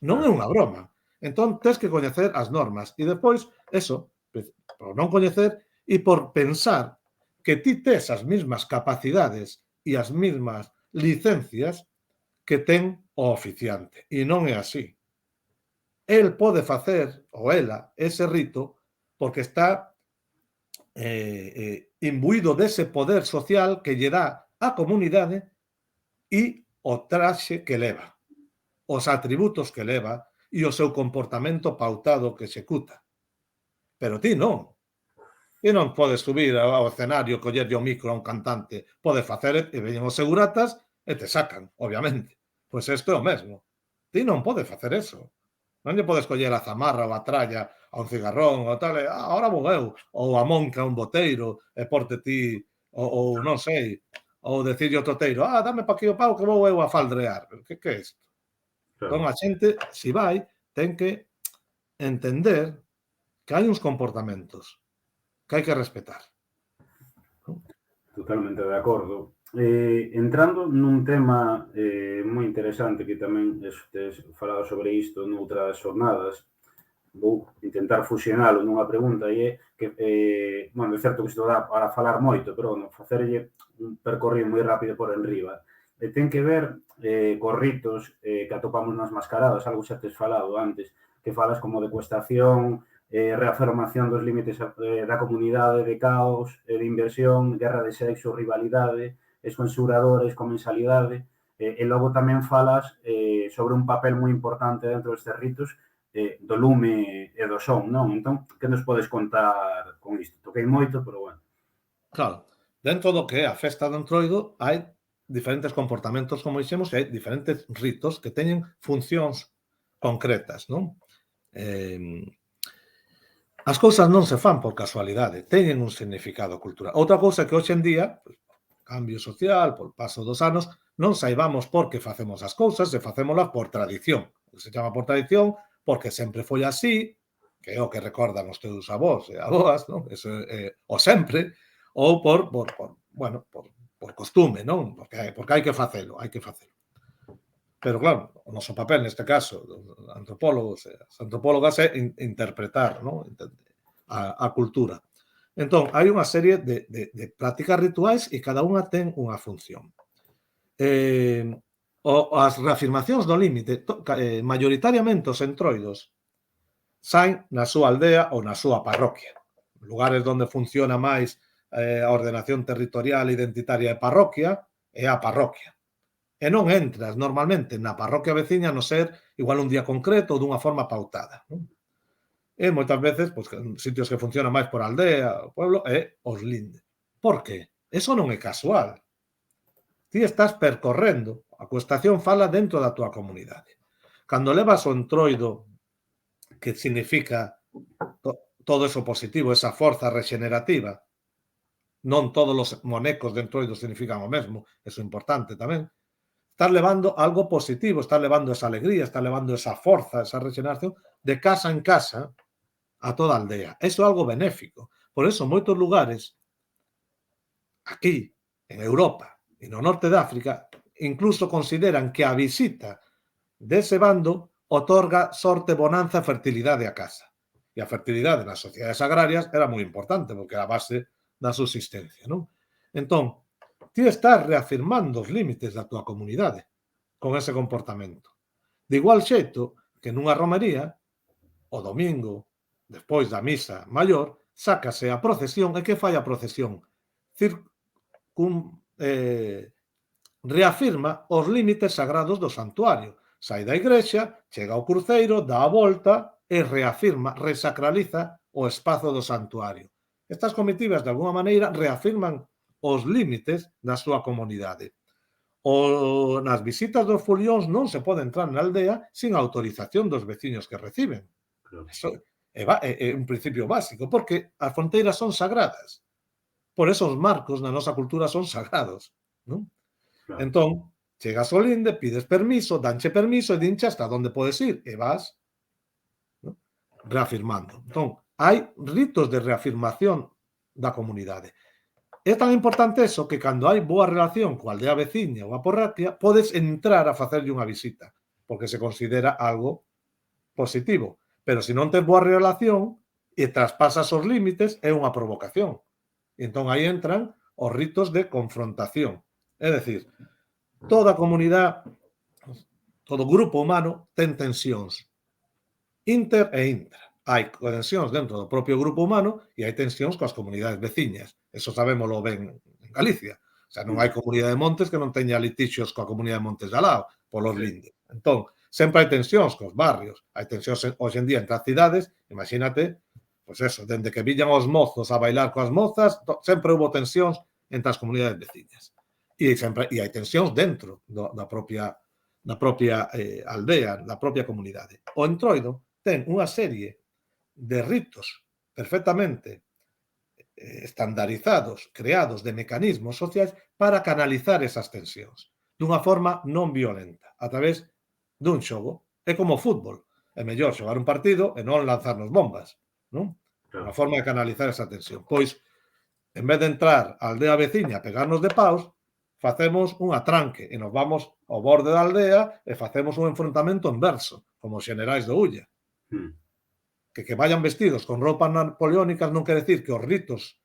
Non é unha broma. Entón, tens que coñecer as normas. E depois, eso, por non coñecer e por pensar que ti tes as mesmas capacidades e as mesmas licencias que ten o oficiante. E non é así. El pode facer, ou ela, ese rito, porque está imbuído dese poder social que lle dá a comunidade e o traxe que leva, os atributos que leva e o seu comportamento pautado que executa. Pero ti non. Ti non podes subir ao escenario, collerlle o micro a un cantante. Podes facer e veñen os seguratas e te sacan, obviamente. Pois isto é o mesmo. Ti non podes facer eso. Non lle podes coller a zamarra ou a tralla a un cigarrón ou tal, ahora vou eu, ou a monca a un boteiro e porte ti, ou non sei, ou decirlle ao toteiro, dame pa aquí o pau que vou eu a faldrear. Que é isto? Entón, a xente, se vai, ten que entender que hai uns comportamentos que hai que respetar. Totalmente de acordo. Entrando nun tema moi interesante que tamén tes falado sobre isto noutras xornadas, vou intentar fusionalo nunha pregunta e é que, bueno, é certo que isto dá para falar moito, pero, bueno, facerlle un percorrido moi rápido por enriba. Ten que ver cos ritos que atopamos nas mascaradas, algo xa tes falado antes, que falas como de cuestación, reafirmación dos límites da comunidade, de caos, de inversión, guerra de sexo, rivalidade, esconsuradores, comensalidade, e logo tamén falas sobre un papel moi importante dentro destes ritos do lume e do son, non? Entón, que nos podes contar con isto? Toquei moito, pero bueno. Claro, dentro do que é a festa do entroido hai diferentes comportamentos, como dixemos, e hai diferentes ritos que teñen funcións concretas, non? As cousas non se fan por casualidade, teñen un significado cultural. Outra cousa que hoxe en día, por cambio social, por paso dos anos, non saibamos por que facemos as cousas e facémolas por tradición. Se chama por tradición porque sempre foi así, que é o que recordan os teus avós e aboas, non? Eso é o sempre, ou por costume, non? Porque hai que facelo, hai que facelo. Pero claro, o noso papel neste caso, antropólogos e as antropólogas, é interpretar, non? A cultura. Entón, hai unha serie de prácticas rituais e cada unha ten unha función. As reafirmacións do límite, maioritariamente os entroidos, saen na súa aldea ou na súa parroquia. Lugares onde funciona máis a ordenación territorial identitaria de parroquia é a parroquia. e non entras normalmente na parroquia veciña no ser igual un día concreto ou dunha forma pautada. Non? E moitas veces, pois, sitios que funcionan máis por aldea, o pueblo, é os lindes. Por qué? Eso non é casual. Ti estás percorrendo, a cuestación fala dentro da túa comunidade. Cando levas o entroido, que significa todo eso positivo, esa forza rexenerativa, non todos os monecos de entroido significan o mesmo, eso é importante tamén, estás levando algo positivo, estás levando esa alegría, estás levando esa forza, esa regeneración, de casa en casa a toda a aldea. Eso é algo benéfico. Por eso, moitos lugares, aquí, en Europa e no norte de África, incluso consideran que a visita dese bando otorga sorte, bonanza e fertilidade a casa. E a fertilidade nas sociedades agrarias era moi importante, porque era a base da subsistencia, non? Entón, ti estás reafirmando os límites da tua comunidade con ese comportamento. De igual xeito que nunha romería, o domingo, despois da misa maior, sácase a procesión. E que fai a procesión? Reafirma os límites sagrados do santuario. Sai da igrexa, chega ao cruceiro, dá a volta e reafirma, resacraliza o espazo do santuario. Estas comitivas, de alguma maneira, reafirman os límites da súa comunidade. Nas visitas dos folións non se pode entrar na aldea sin autorización dos veciños que reciben. Eso é un principio básico, porque as fronteiras son sagradas. Por eso os marcos na nosa cultura son sagrados, non? Claro. Entón, chegas ao linde, pides permiso, danche permiso e dinche hasta onde podes ir e vas, non? Reafirmando. Entón, hai ritos de reafirmación da comunidade. É tan importante eso que cando hai boa relación coa aldea veciña ou a parroquia, podes entrar a facerlle unha visita, porque se considera algo positivo. Pero se non tes boa relación e traspasas os límites, é unha provocación. Entón, aí entran os ritos de confrontación. É dicir, toda comunidade, todo grupo humano ten tensións inter e intra. Hai tensións dentro do propio grupo humano e hai tensións coas comunidades veciñas. Eso sabémoslo ben en Galicia. O sea, non hai comunidade de montes que non teña litixios coa comunidade de montes de al lado, polos lindes. Entón, sempre hai tensións cos barrios. Hai tensións hoxe en día entre as cidades. Imagínate, pois eso, dende que villan os mozos a bailar coas mozas, sempre houve tensións entre as comunidades veciñas. E hai tensións dentro da propia aldea, da propia comunidade. O entroido ten unha serie de ritos perfectamente estandarizados, creados de mecanismos sociais para canalizar esas tensións dunha forma non violenta, a través dun xogo. É como o fútbol. É mellor xogar un partido e non lanzarnos bombas, non? Unha forma de canalizar esa tensión. Pois, en vez de entrar á aldea veciña a pegarnos de paus, facemos un atranque e nos vamos ao borde da aldea e facemos un enfrontamento en verso, como os xenerais do Ulla. Que vayan vestidos con roupas napoleónicas non quere decir que os ritos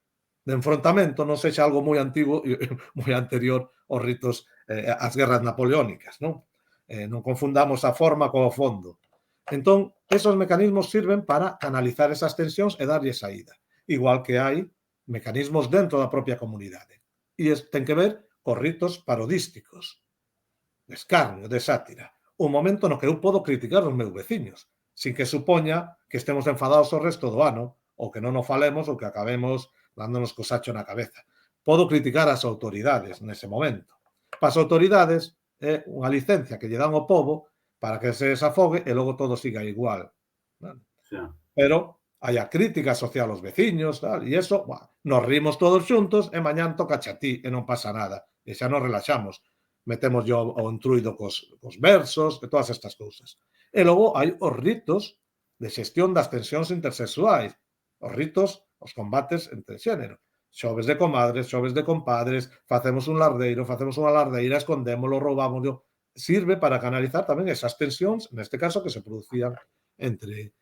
de enfrontamento non sexa algo moi antigo e moi anterior aos ritos, ás guerras napoleónicas, non? Non confundamos a forma co fondo. Entón, esos mecanismos sirven para canalizar esas tensións e darlle saída. Igual que hai mecanismos dentro da propia comunidade. E ten que ver cos ritos parodísticos, de escarnio, de sátira. Un momento no que eu podo criticar os meus veciños, sin que supoña que estemos enfadados o resto do ano, ou que non o falemos, ou que acabemos dándonos cosacho na cabeza. Podo criticar as autoridades nese momento. Para as autoridades é unha licencia que lle dan ao pobo para que se desafogue e logo todo siga igual. Sí. Pero hai a crítica social aos veciños, tal, e iso, nos rimos todos xuntos e mañán toca a ti e non pasa nada. E xa nos relaxamos. Metemos yo o entruido cos versos e todas estas cousas. E logo hai os ritos de xestión das tensións intersexuais, os ritos, os combates entre xénero. Xoves de comadres, xoves de compadres, facemos un lardeiro, facemos unha lardeira, escondémolo, roubámoslo. Sirve para canalizar tamén esas tensións, neste caso, que se producían entre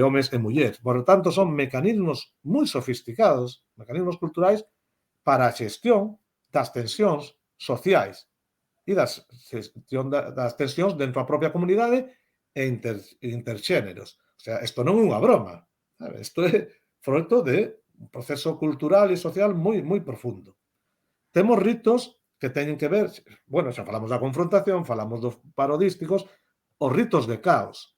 homes e mulleres. Por lo tanto, son mecanismos moi sofisticados, mecanismos culturais, para a xestión das tensións sociais e das tensións dentro da propia comunidade e interxéneros. O sea, isto non é unha broma. Isto é fruto de un proceso cultural e social moi, moi profundo. Temos ritos que teñen que ver, bueno, xa falamos da confrontación, falamos dos parodísticos, os ritos de caos.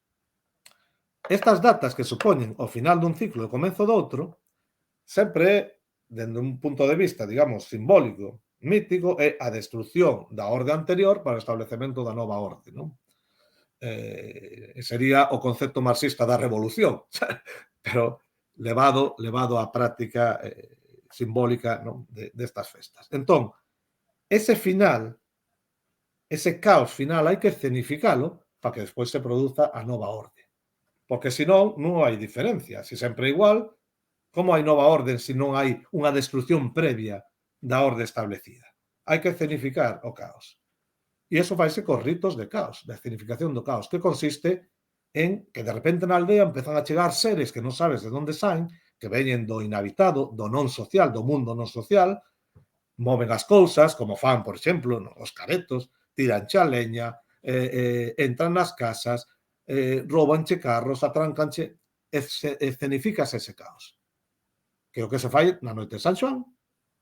Estas datas que supoñen o final dun ciclo e o comezo doutro, sempre é, dende un punto de vista, digamos, simbólico, mítico, é a destrucción da orde anterior para o establecemento da nova orde, non? Sería o concepto marxista da revolución, pero levado á práctica simbólica, non? Destas festas. Entón, ese final, ese caos final, hai que escenificalo para que despois se produza a nova orde. Porque senón non hai diferencia. Se sempre é igual, como hai nova orde se non hai unha destrucción previa da orde establecida? Hai que escenificar o caos. E iso faise cos ritos de caos, da escenificación do caos, que consiste en que de repente na aldea empezan a chegar seres que non sabes de onde saen, que veñen do inhabitado, do non social, do mundo non social, moven as cousas, como fan, por exemplo, os caretos, tiran xa leña, entran nas casas, roubanche carros, atrancanche, escenifícase ese caos. Que é o que se fai na noite de San Xoán,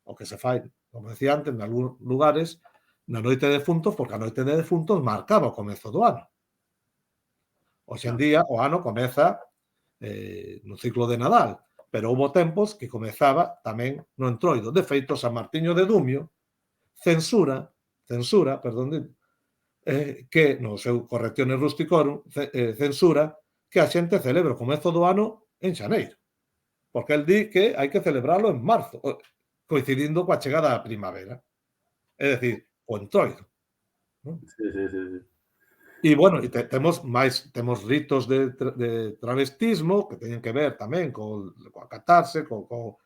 o que se fai, como decía antes, en algúns lugares, na noite de defuntos, porque a noite de defuntos marcaba o comezo do ano. Hoxe en día, o ano comeza no ciclo de Nadal, pero houve tempos que comezaba tamén no Entroido. De feito, San Martiño de Dumio censura, que no seu Correcciones Rusticorum censura que a xente celebre o comezo do ano en xaneiro, porque el di que hai que celebrarlo en marzo, coincidindo coa chegada da primavera, é dicir, o Entroido. Sí, sí, sí, sí. E, bueno, e temos ritos de travestismo que teñen que ver tamén coa catarse, co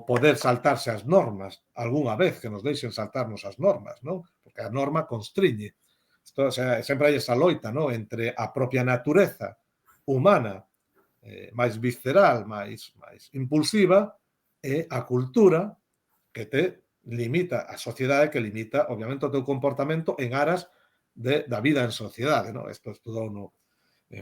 poder saltarse as normas, algunha vez que nos deixen saltarnos as normas, non? Porque a norma constriñe. Isto, o sea, sempre hai esa loita, non? Entre a propia natureza humana máis visceral, máis impulsiva, e a cultura que te limita, a sociedade que limita, obviamente, o teu comportamento en aras da vida en sociedade, non? Isto estudou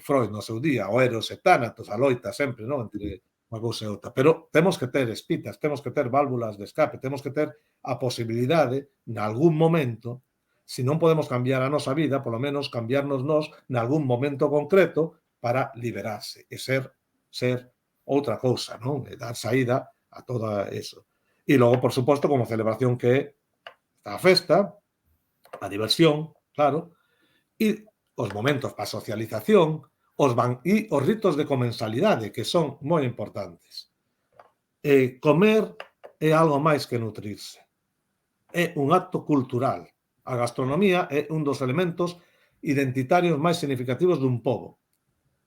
Freud no seu día, o Eros e Tánatos, a loita sempre, non? Entre unha cousa e outra. Pero temos que ter espitas, temos que ter válvulas de escape, temos que ter a posibilidade, nalgún momento, se non podemos cambiar a nosa vida, polo menos cambiarnos nós nalgún momento concreto para liberarse e ser outra cousa, non? E dar saída a todo eso. E logo, por suposto, como celebración que é a festa, a diversión, claro, e os momentos para a socialización, e os ritos de comensalidade, que son moi importantes. Comer é algo máis que nutrirse. É un acto cultural. A gastronomía é un dos elementos identitarios máis significativos dun pobo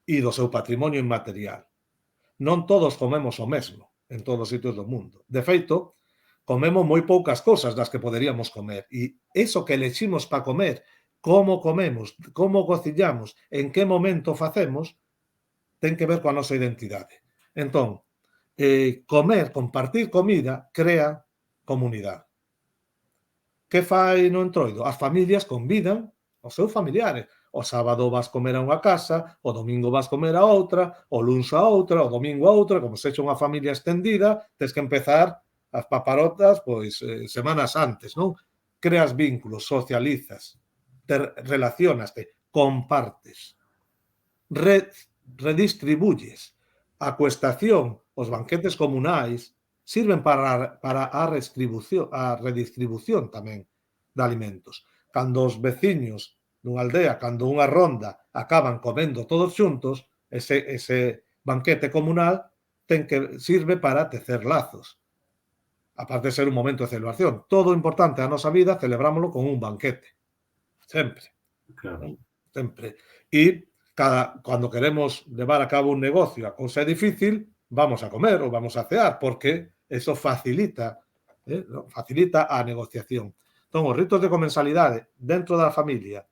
e do seu patrimonio inmaterial. Non todos comemos o mesmo en todos os sitios do mundo. De feito, comemos moi poucas cousas das que poderíamos comer. E iso que eleximos para comer, como comemos, como cociñamos, en que momento facemos, ten que ver coa nosa identidade. Entón, comer, compartir comida, crea comunidade. Que fai no Entroido? As familias convidan os seus familiares. O sábado vas comer a unha casa, o domingo vas comer a outra, o luns a outra, o domingo a outra, como se echa unha familia extendida, tens que empezar as paparotas, pois, semanas antes, non? Creas vínculos, socializas, te relacionaste, compartes, redistribuyes. A cuestación, os banquetes comunais, sirven para a redistribución tamén de alimentos. Cando os veciños dunha aldea, cando unha ronda acaban comendo todos xuntos, ese banquete comunal sirve para tecer lazos. Aparte de ser un momento de celebración. Todo importante a nosa vida celebrámoslo con un banquete. Sempre. Claro. Sempre. E cando queremos levar a cabo un negocio, a cousa é difícil, vamos a comer ou vamos a cear, porque eso facilita a negociación. Entón, os ritos de comensalidade dentro da familia,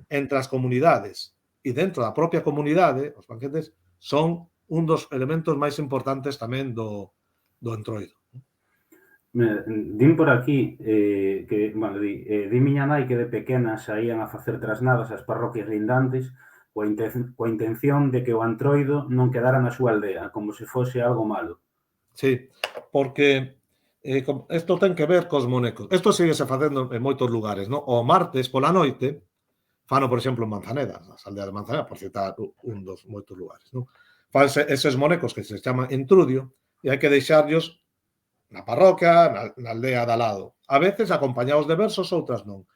entre as comunidades e dentro da propia comunidade, os banquetes, son un dos elementos máis importantes tamén do Entroido. Din por aquí que, bueno, di miña nai que de pequena saían a facer trasnadas ás parroquias lindantes coa intención de que o Entroido non quedara na súa aldea, como se fose algo malo. Sí, porque Isto ten que ver cos monecos. Isto síguese facendo en moitos lugares, non? O martes pola noite, fano, por exemplo, en Manzaneda, nas aldeas de Manzaneda, por citar un dos moitos lugares, non? Fanse eses monecos que se chaman entrudio e hai que deixarlos na parroquia, na aldea de al lado. A veces acompañados de versos, outras non.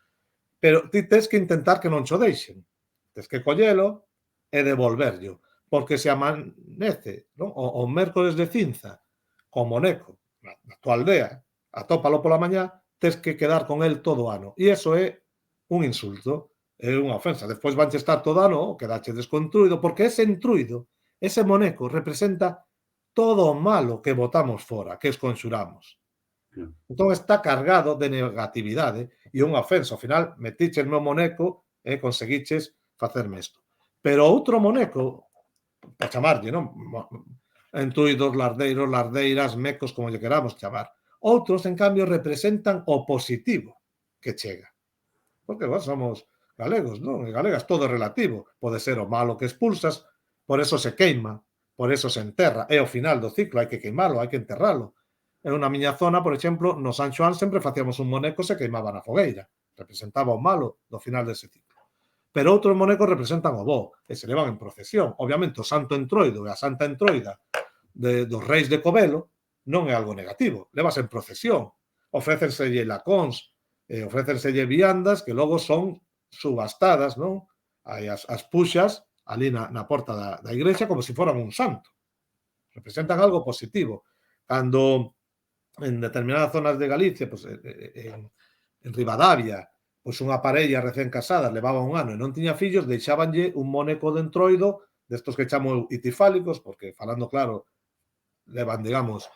Pero ti tes que intentar que non cho deixen. Tes que collelo e devolverlo. Porque se amanece, non? O mércores de cinza con moneco na tua aldea, atópalo pola mañá, tes que quedar con el todo o ano. E iso é un insulto, é unha ofensa. Despois vanche estar todo o ano, quedache descontruido, porque ese entruido, ese moneco, representa todo o malo que botamos fora, que esconxuramos. Entón está cargado de negatividade e unha ofensa. Ao final, metiches meu moneco e conseguiches facerme isto. Pero outro moneco, para chamarlle, non? Entruidos, lardeiros, lardeiras, mecos, como lle queramos chamar. Outros, en cambio, representan o positivo que chega. Porque, bueno, somos galegos, non? E galegas, todo é relativo. Pode ser o malo que expulsas, por eso se queima, por eso se enterra. É o final do ciclo, hai que queimalo, hai que enterralo. En na miña zona, por exemplo, no San Xoán sempre facíamos un moneco se queimaba na fogueira. Representaba o malo do final dese ciclo. Pero outros monecos representan o bo e se levan en procesión. Obviamente, o Santo Entroido e a Santa Entroida dos Reis de Covelo non é algo negativo. Levas en procesión. Ofrécenselle lacóns, ofrécenselle viandas que logo son subastadas, non? Hai as puxas ali na porta da igrexa como se foran un santo. Representan algo positivo. Cando en determinadas zonas de Galicia, pues, en Ribadavia, pois unha parella recén casada levaba un ano e non tiña fillos, deixábanlle un moneco de entroido destos que chamo itifálicos, porque, falando claro, levan, digamos,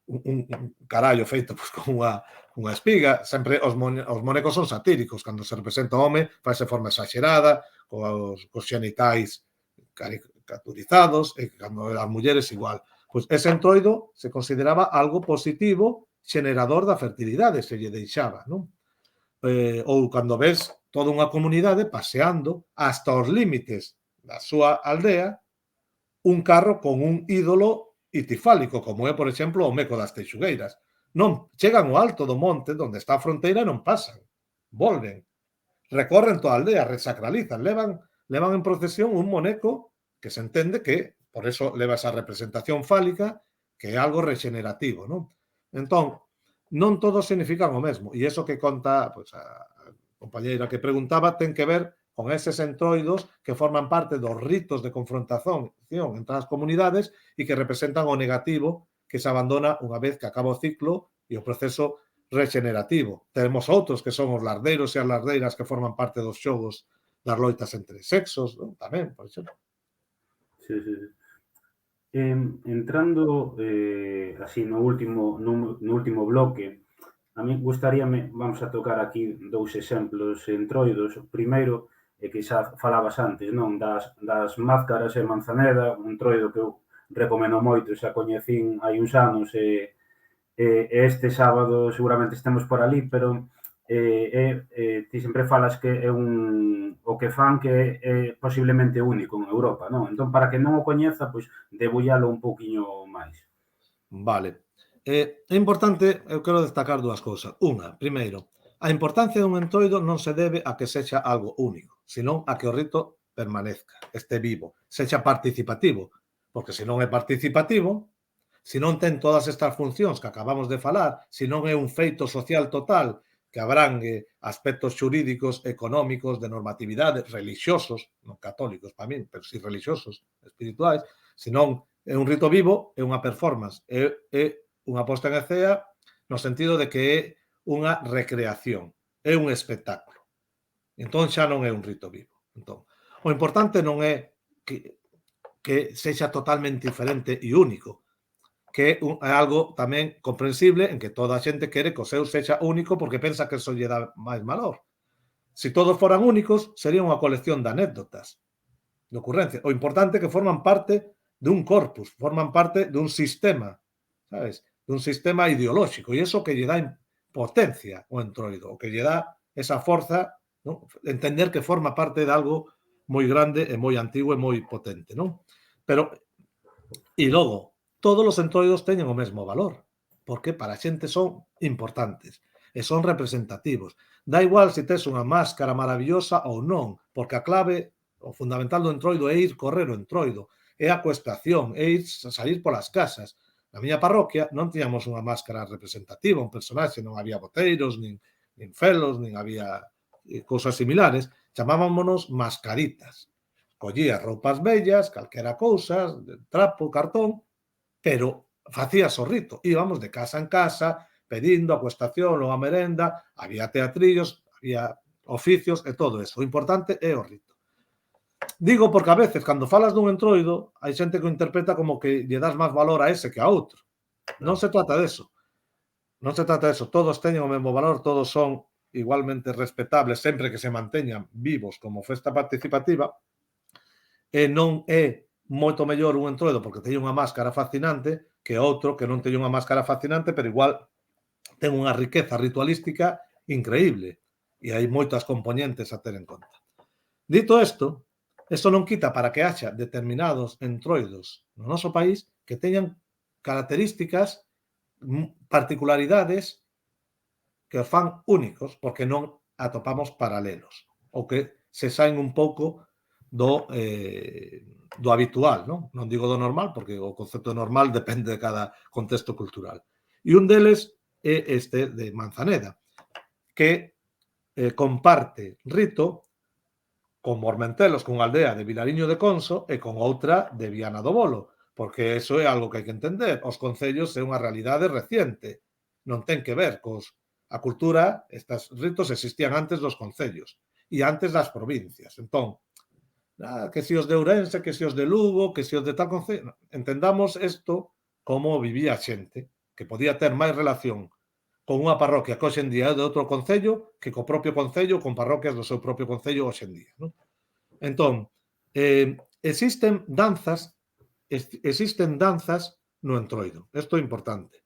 un carallo feito pues, con unha espiga. Sempre os monecos son satíricos. Cando se representa o home, faise forma exagerada, cos xenitais caricaturizados, e cando as mulleres igual. Pois ese entroido se consideraba algo positivo, xenerador da fertilidade, se lle deixaba, non? Ou cando ves toda unha comunidade paseando hasta os límites da súa aldea un carro con un ídolo itifálico, como é, por exemplo, o Meco das Teixugueiras. Non, chegan ao alto do monte, onde está a fronteira, e non pasan. Volven. Recorren toda a aldea, resacralizan, levan en procesión un moneco que se entende que, por eso leva esa representación fálica, que é algo regenerativo, non? Entón, non todos significan o mesmo. E iso que conta pues, a compañeira que preguntaba ten que ver con eses entroidos que forman parte dos ritos de confrontación entre as comunidades e que representan o negativo que se abandona unha vez que acaba o ciclo e o proceso regenerativo. Temos outros que son os lardeiros e as lardeiras que forman parte dos xogos das loitas entre sexos, non? Tamén, por exemplo. Sí, sí, sí. Entrando así no último bloque, a mí gustaríame, vamos a tocar aquí dous exemplos entroidos. O primeiro é que xa falabas antes, non? Das máscaras e Manzaneda, un entroido que eu recomendo moito, xa coñecín hai uns anos e este sábado seguramente estemos por ali, pero ti sempre falas que é o que fan que é posiblemente único en Europa, non? Entón, para que non o coñeza, pois, debullalo un pouquiño máis. Vale. É importante, eu quero destacar dúas cousas. Unha, primeiro, a importancia dun entroido non se debe a que sexa algo único, senón a que o rito permanezca, este vivo, sexa participativo, porque se non é participativo, se non ten todas estas funcións que acabamos de falar, se non é un feito social total que abrangue aspectos xurídicos, económicos, de normatividade, religiosos, non católicos para min, pero si religiosos, espirituais, senón é un rito vivo, é unha performance, é unha posta en escena no sentido de que é unha recreación, é un espectáculo. Entón xa non é un rito vivo. Entón, o importante non é que sexa totalmente diferente e único, que é algo tamén comprensible en que toda a xente quere que o seu sexa único porque pensa que eso lle dá máis valor. Se todos foran únicos, sería unha colección de anécdotas, de ocurrencia. O importante é que forman parte dun corpus, forman parte dun sistema, sabes? Dun sistema ideolóxico, e iso que lle dá potencia ao entroido, o que lle dá esa forza, non? Entender que forma parte de algo moi grande e moi antigo e moi potente, non? Pero, e logo, todos os entroidos teñen o mesmo valor. porque para a xente son importantes e son representativos. Da igual se tes unha máscara maravillosa ou non, porque a clave, o fundamental do entroido é ir correr o entroido, é a coestación, é ir salir polas casas. Na miña parroquia non tiñamos unha máscara representativa, un personaxe, non había boteiros, nin felos, nin había cousas similares, chamábamos mascaritas. Collías roupas bellas, calquera cousas, trapo, cartón, pero facías o rito. Íbamos de casa en casa, pedindo a cuestación ou a merenda, había teatrillos, había oficios e todo eso. O importante é o rito. Digo porque a veces, cando falas dun entroido, hai xente que o interpreta como que lle das máis valor a ese que a outro. Non se trata deso. Non se trata deso. Todos teñen o mesmo valor, todos son igualmente respetables, sempre que se manteñan vivos como festa participativa, e non é moito mellor un entroido porque teñe unha máscara fascinante que outro que non teñe unha máscara fascinante, pero igual ten unha riqueza ritualística increíble e hai moitas componentes a ter en conta. Dito isto, isto non quita para que haxa determinados entroidos no noso país que teñan características, particularidades que os fan únicos porque non atopamos paralelos ou que se saen un pouco do habitual, non? Non digo do normal, porque o concepto de normal depende de cada contexto cultural. E un deles é este de Manzaneda, que comparte rito con Mormentelos, con aldea de Vilariño de Conso e con outra de Viana do Bolo, porque eso é algo que hai que entender. Os concellos é unha realidade reciente, non ten que ver cos... A cultura, estes ritos existían antes dos concellos e antes das provincias. Entón, que si os de Ourense, que si os de Lugo, que si os de tal concello. Entendamos isto como vivía a xente, que podía ter máis relación con unha parroquia que hoxe en día é de outro concello que co propio concello, con parroquias do seu propio concello hoxe en día. Non? Entón, existen danzas no entroido. Isto é importante.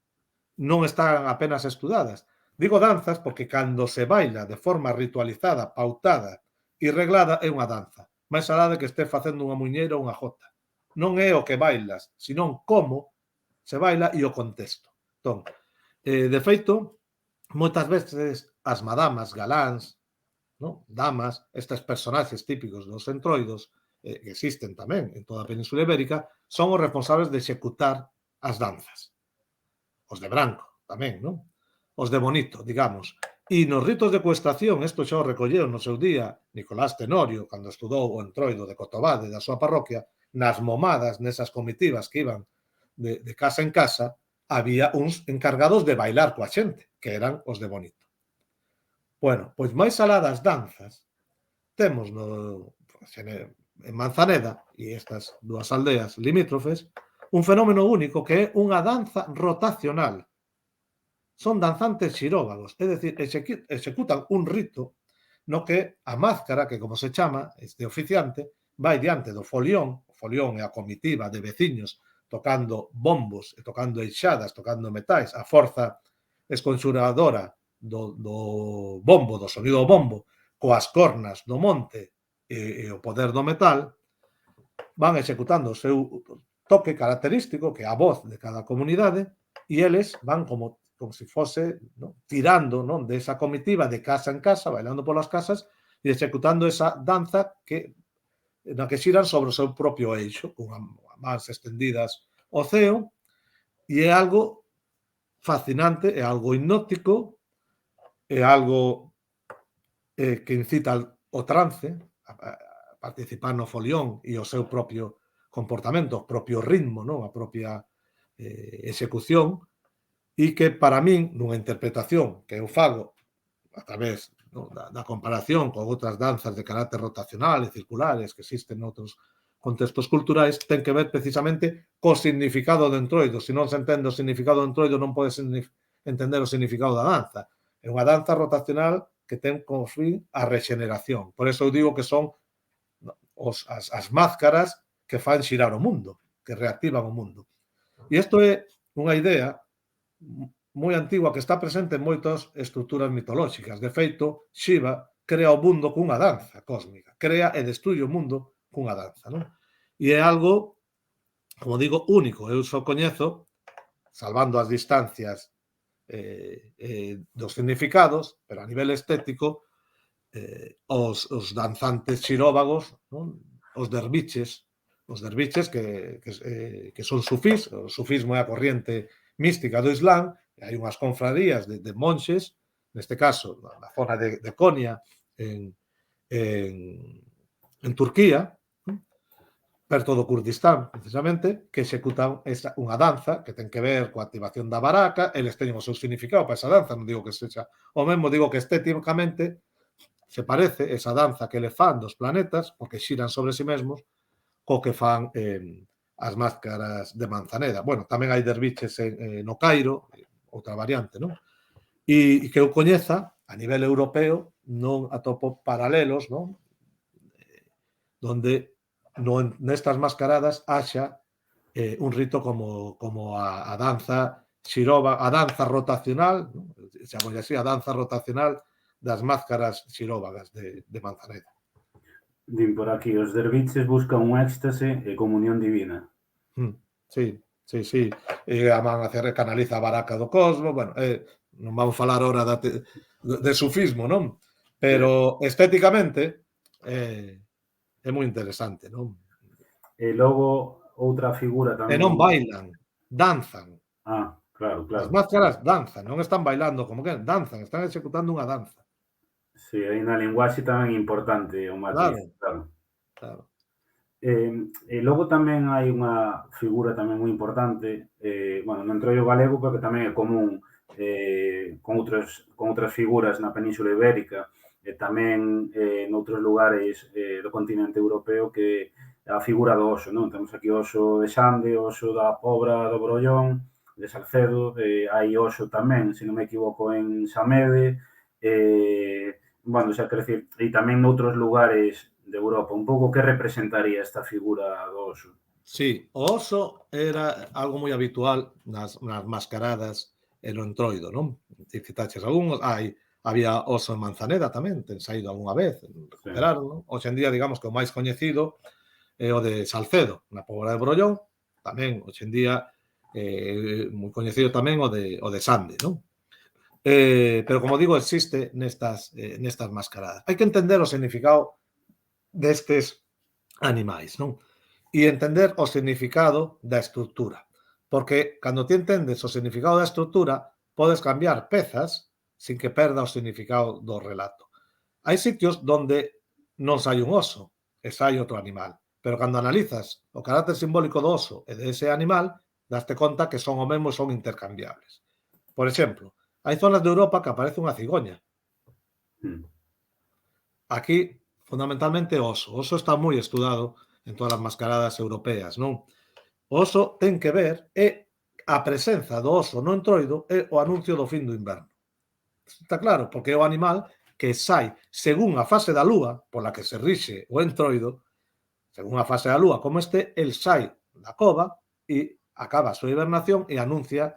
Non están apenas estudadas. Digo danzas porque cando se baila de forma ritualizada, pautada e reglada é unha danza. Máis alá de que estés facendo unha muñeira ou unha jota. Non é o que bailas, senón como se baila e o contexto. Entón, de feito, moitas veces as madamas, galáns, non? Damas, estes personaxes típicos dos entroidos, que existen tamén en toda a Península Ibérica, son os responsables de executar as danzas. Os de branco tamén, non? Os de bonito, digamos. E nos ritos de cuestación, isto xa o recolleu no seu día Nicolás Tenorio, cando estudou o entroido de Cotobade da súa parroquia, nas momadas, nesas comitivas que iban de casa en casa, había uns encargados de bailar coa xente, que eran os de bonito. Bueno, pois máis alá das danzas, temos en Manzaneda e estas dúas aldeas limítrofes un fenómeno único que é unha danza rotacional. Son danzantes xiróvagos, é dicir, executan un rito no que a máscara, que como se chama, este oficiante, vai diante do folión, o folión é a comitiva de veciños tocando bombos e tocando eixadas, tocando metais, a forza esconxuradora do bombo, do sonido do bombo, coas cornas do monte e o poder do metal, van executando o seu toque característico, que é a voz de cada comunidade, e eles van como se fose, ¿no?, tirando, non, de esa comitiva de casa en casa, bailando polas casas e executando esa danza na que xiran sobre o seu propio eixo, con mans extendidas ao ceo, e é algo fascinante, é algo hipnótico, é algo que incita o trance, a participar no folión e o seu propio comportamento, o propio ritmo, non? A propia execución, e que para min, nunha interpretación que eu fago a través, non, da comparación con outras danzas de carácter rotacional e circulares que existen noutros contextos culturais, ten que ver precisamente co significado do entroido. Se non se entende o significado do entroido, non pode entender o significado da danza. É unha danza rotacional que ten como fin a rexeneración. Por eso eu digo que son as máscaras que fan xirar o mundo, que reactivan o mundo. E isto é unha idea moi antigua que está presente en moitas estruturas mitolóxicas. De feito, Xiva crea o mundo cunha danza cósmica. Crea e destruye o mundo cunha danza, non? E é algo, como digo, único. Eu só coñezo salvando as distancias dos significados, pero a nivel estético, os danzantes xiróvagos, non? Os derviches que son sufís. O sufismo é a corriente mística do Islam, e hai unhas confrarías de monxes, neste caso, na zona de Konya, en Turquía, perto do Kurdistán, precisamente, que executan unha danza que ten que ver coa activación da baraca. Eles teñen o seu significado para esa danza, non digo que sexa o mesmo, digo que estéticamente se parece esa danza que le fan dos planetas, porque xiran sobre si mesmos, co que fan as máscaras de Manzaneda. Bueno, tamén hai derviches no Cairo, outra variante, non? E que eu coñeza, a nivel europeo, non atopo paralelos, non? Donde nestas mascaradas haxa un rito como a danza xiroba, a danza rotacional, ¿no? Chamolle así, a danza rotacional das máscaras xiróvagas de Manzaneda. Din por aquí, os derviches buscan un éxtase e comunión divina. Sí. A man canaliza a baraca do cosmos, bueno, non vamos falar ahora de sufismo, non? Pero estéticamente é moi interesante, non? E logo outra figura E tamén. non bailan, danzan. Claro. As máscaras danzan, non están bailando como que danzan, están executando unha danza. Sí, aí na linguaxe tamén importante o matiz, claro. E logo tamén hai unha figura tamén moi importante, bueno, no entroido galego, pero que tamén é común con outras figuras na Península Ibérica e tamén noutros lugares do continente europeo, que é a figura do oso, non? Temos aquí o oso de Xande, o oso da Pobra do Brollón, de Salcedo, hai oso tamén, se non me equivoco, en Samede, bueno, xa quero dicir, e tamén noutros lugares de Europa, un pouco que representaría esta figura do oso. Sí, o oso era algo moi habitual nas mascaradas e no entroido, non? Ti citaches algúns, había oso en Manzaneda tamén, ten saído algunha vez, recuperaron, non? Hoxe en día, digamos que o máis coñecido é o de Salcedo, na Pobra de Brollón, tamén, hoxe en día, moi coñecido tamén o de Sande, non? Pero, como digo, existe nestas mascaradas. Hai que entender o significado destes animais, non? E entender o significado da estrutura. Porque cando ti entendes o significado da estrutura, podes cambiar pezas sin que perda o significado do relato. Hai sitios donde non sai un oso e sai outro animal, pero cando analizas o carácter simbólico do oso e dese animal, daste conta que son o mesmo e son intercambiables. Por exemplo, hai zonas de Europa que aparece unha cigoña. Aquí, fundamentalmente, oso. O oso está moi estudado en todas as mascaradas europeas, non? O oso ten que ver a presenza do oso no entroido é o anuncio do fin do inverno. Está claro, porque é o animal que sai según a fase da lúa pola que se rixe o entroido, según a fase da lúa como el sai da cova e acaba a súa hibernación e anuncia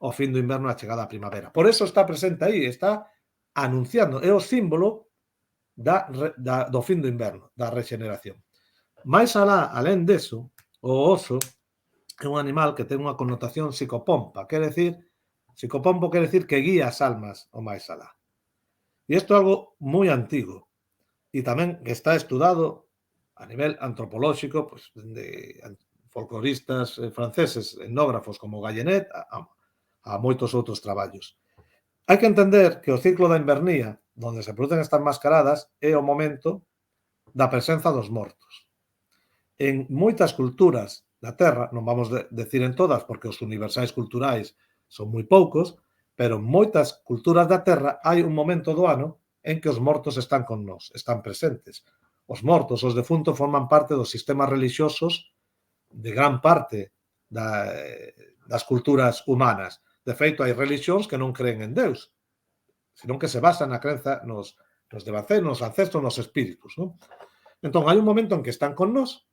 o fin do inverno, a chegada á primavera. Por eso está presente aí, está anunciando, é o símbolo do fin do inverno, da regeneración. Mais alén deso, o oso é un animal que ten unha connotación psicopompa, psicopompo quere decir que guía as almas o máis alá. E isto é algo moi antigo e tamén está estudado a nivel antropolóxico, pues, de folcloristas franceses, etnógrafos como Gallenet, a moitos outros traballos. Hai que entender que o ciclo da invernía, onde se producen estas mascaradas, é o momento da presenza dos mortos. En moitas culturas da Terra, non vamos decir en todas, porque os universais culturais son moi poucos, pero en moitas culturas da Terra hai un momento do ano en que os mortos están con nós, están presentes. Os mortos, os defuntos, forman parte dos sistemas relixiosos de gran parte das culturas humanas. De feito, hai religións que non creen en Deus, senón que se basan na crenza nos devanceiros, nos ancestros, nos espíritus, non? Entón, hai un momento en que están con nós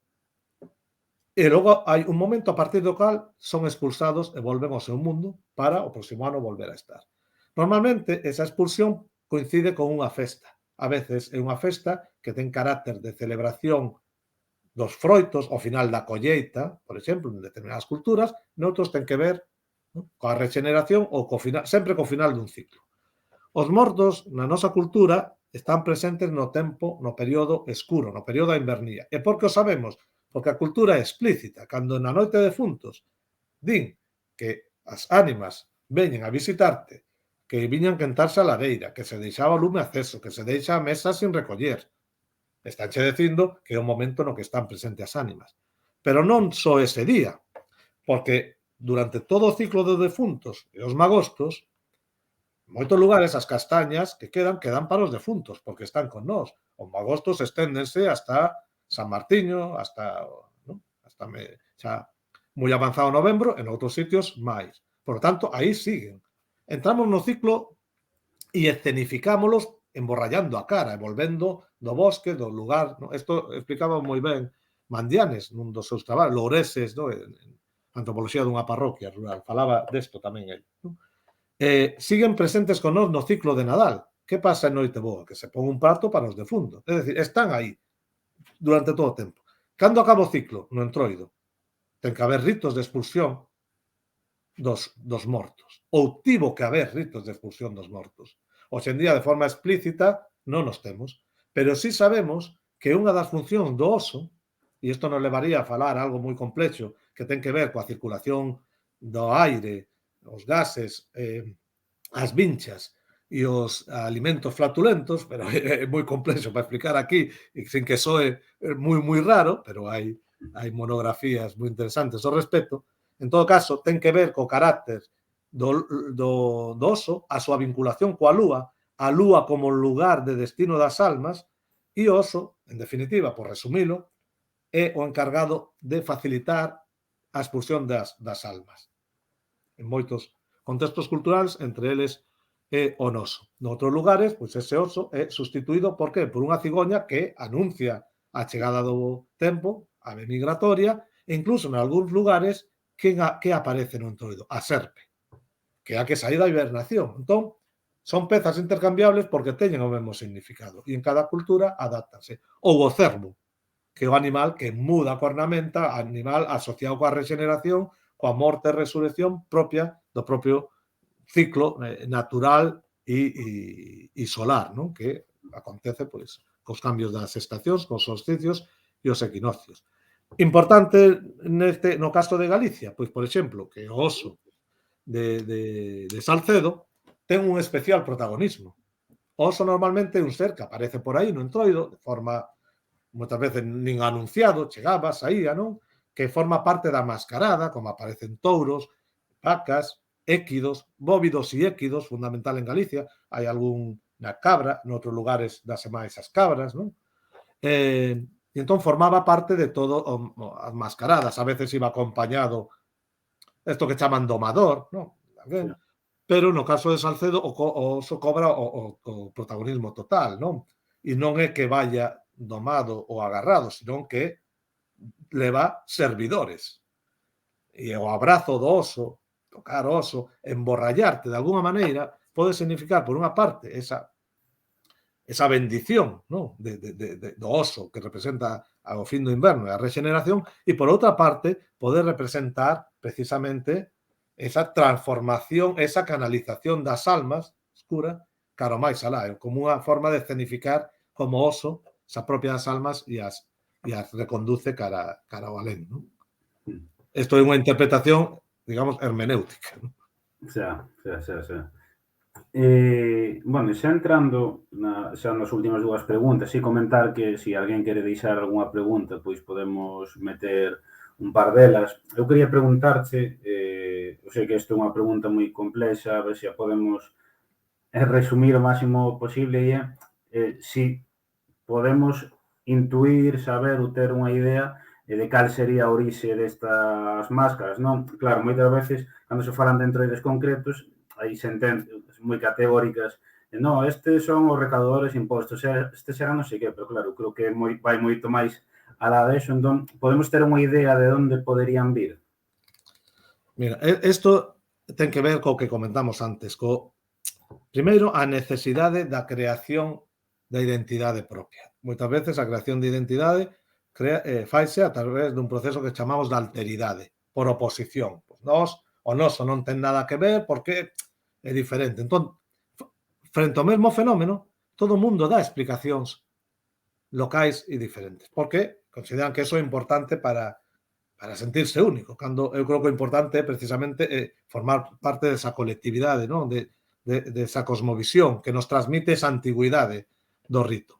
e logo hai un momento a partir do cal son expulsados e volven ao seu mundo para o próximo ano volver a estar. Normalmente, esa expulsión coincide con unha festa. A veces é unha festa que ten carácter de celebración dos froitos ao final da colleita, por exemplo, en determinadas culturas, noutros ten que ver non? Coa regeneración ou sempre co final dun ciclo. Os mortos, na nosa cultura, están presentes no tempo, no período escuro, no período da invernía. E por que o sabemos? Porque a cultura é explícita. Cando na noite de defuntos din que as ánimas veñen a visitarte, que viñan quentarse a lareira, que se deixaba o lume acceso, que se deixa a mesa sin recoller. Estánche dicindo que é o momento no que están presentes as ánimas. Pero non só ese día, porque durante todo o ciclo de defuntos e os magostos, en moitos lugares as castañas que quedan para os defuntos, porque están con nós. Os magostos esténdense hasta San Martiño, hasta, non? Xa moi avanzado novembro, en outros sitios máis. Por tanto, aí siguen. Entramos no ciclo e escenificámolos emborrallando a cara, e volvendo do bosque, do lugar. ¿No? Isto explicaba moi ben Mandianes nun dos seus traballos, Loureses, ¿no? En Antropoloxía dunha parroquia rural. Falaba desto tamén el. ¿No? Siguen presentes con nós no ciclo de Nadal. Que pasa en Noite Boa? Que se pon un prato para os defuntos. É dicir, están aí durante todo o tempo. Cando acaba o ciclo? No entroido. Ten que haber ritos de expulsión dos mortos. Ou tivo que haber ritos de expulsión dos mortos. Hoxe en día, de forma explícita, non os temos. Pero sí sabemos que unha das funcións do oso, e isto nos levaría a falar algo moi complexo que ten que ver coa circulación do aire, os gases, as vinchas e os alimentos flatulentos, pero é moi complexo para explicar aquí, e sin que soe moi raro, pero hai monografías moi interesantes ao respecto. En todo caso, ten que ver co carácter do oso, a súa vinculación coa lúa, a lúa como lugar de destino das almas, e o oso, en definitiva, por resumilo, é o encargado de facilitar a expulsión das almas. En moitos contextos culturales, entre eles é o noso. Noutros lugares, pois ese oso é sustituído por que? Por unha cigoña que anuncia a chegada do tempo, a ave migratoria, e incluso en algúns lugares que aparece no entroido? A serpe, que é a que saí da hibernación. Entón, son pezas intercambiables porque teñen o mesmo significado e en cada cultura adáptanse. Ou o cervo, que é o animal que muda a ornamenta, animal asociado coa regeneración, coa morte e resurrección propia do propio ciclo natural e solar, non? Que acontece pois cos cambios das estacións, cos solsticios e os equinoccios. Importante no caso de Galicia, pois, por exemplo, que o oso de Salcedo ten un especial protagonismo. O oso normalmente é un ser que aparece por aí no entroido, de forma moitas veces nin anunciado, chegaba, saía, non? Que forma parte da mascarada, como aparecen touros, vacas, équidos, bóvidos e équidos, fundamental en Galicia. Hai algún na cabra, noutros lugares dase máis as cabras, non? E entón formaba parte de todo as mascaradas. A veces iba acompañado isto que chaman domador, non? Sí. Pero no caso de Salcedo o oso cobra o protagonismo total, non? E non é que vaya domado ou agarrado, senón que leva servidores. E o abrazo do oso, tocar o oso, emborrallarte de alguna maneira, pode significar, por unha parte, esa bendición, ¿no? do oso que representa ao fin do inverno e a regeneración, e por outra parte poder representar precisamente esa transformación, esa canalización das almas escura cara ao máis alá, como unha forma de escenificar como oso esas propias almas e as reconduce cara ao alén, ¿no? Isto é unha interpretación, digamos, hermenéutica, ¿no? Xa. Bueno, xa entrando xa nas últimas dúas preguntas, e comentar que se alguén quere deixar algunha pregunta, pois podemos meter un par delas. Eu quería preguntarche, eu sei que isto é unha pregunta moi complexa, a ver se a podemos resumir o máximo posible, e se podemos intuir, saber ou ter unha idea de cal sería a orixe destas máscaras, non? Claro, moitas veces, cando se falan de entroides concretos, hai sentencias moi categóricas, non, estes son os recaudadores impostos, estes serán non sei que, pero claro, creo que vai moito máis alá deso, entón, podemos ter unha idea de onde poderían vir? Mira, isto ten que ver co que comentamos antes, primeiro, a necesidade da creación da identidade propia. Moitas veces a creación de identidade faise a través dun proceso que chamamos de alteridade, por oposición. Nós o noso non ten nada que ver porque é diferente. Entón, frente ao mesmo fenómeno, todo o mundo dá explicacións locais e diferentes, porque consideran que eso é importante para sentirse único, cando eu creo que o importante é precisamente formar parte desa colectividade, non? Desa cosmovisión que nos transmite esa antigüidade do rito.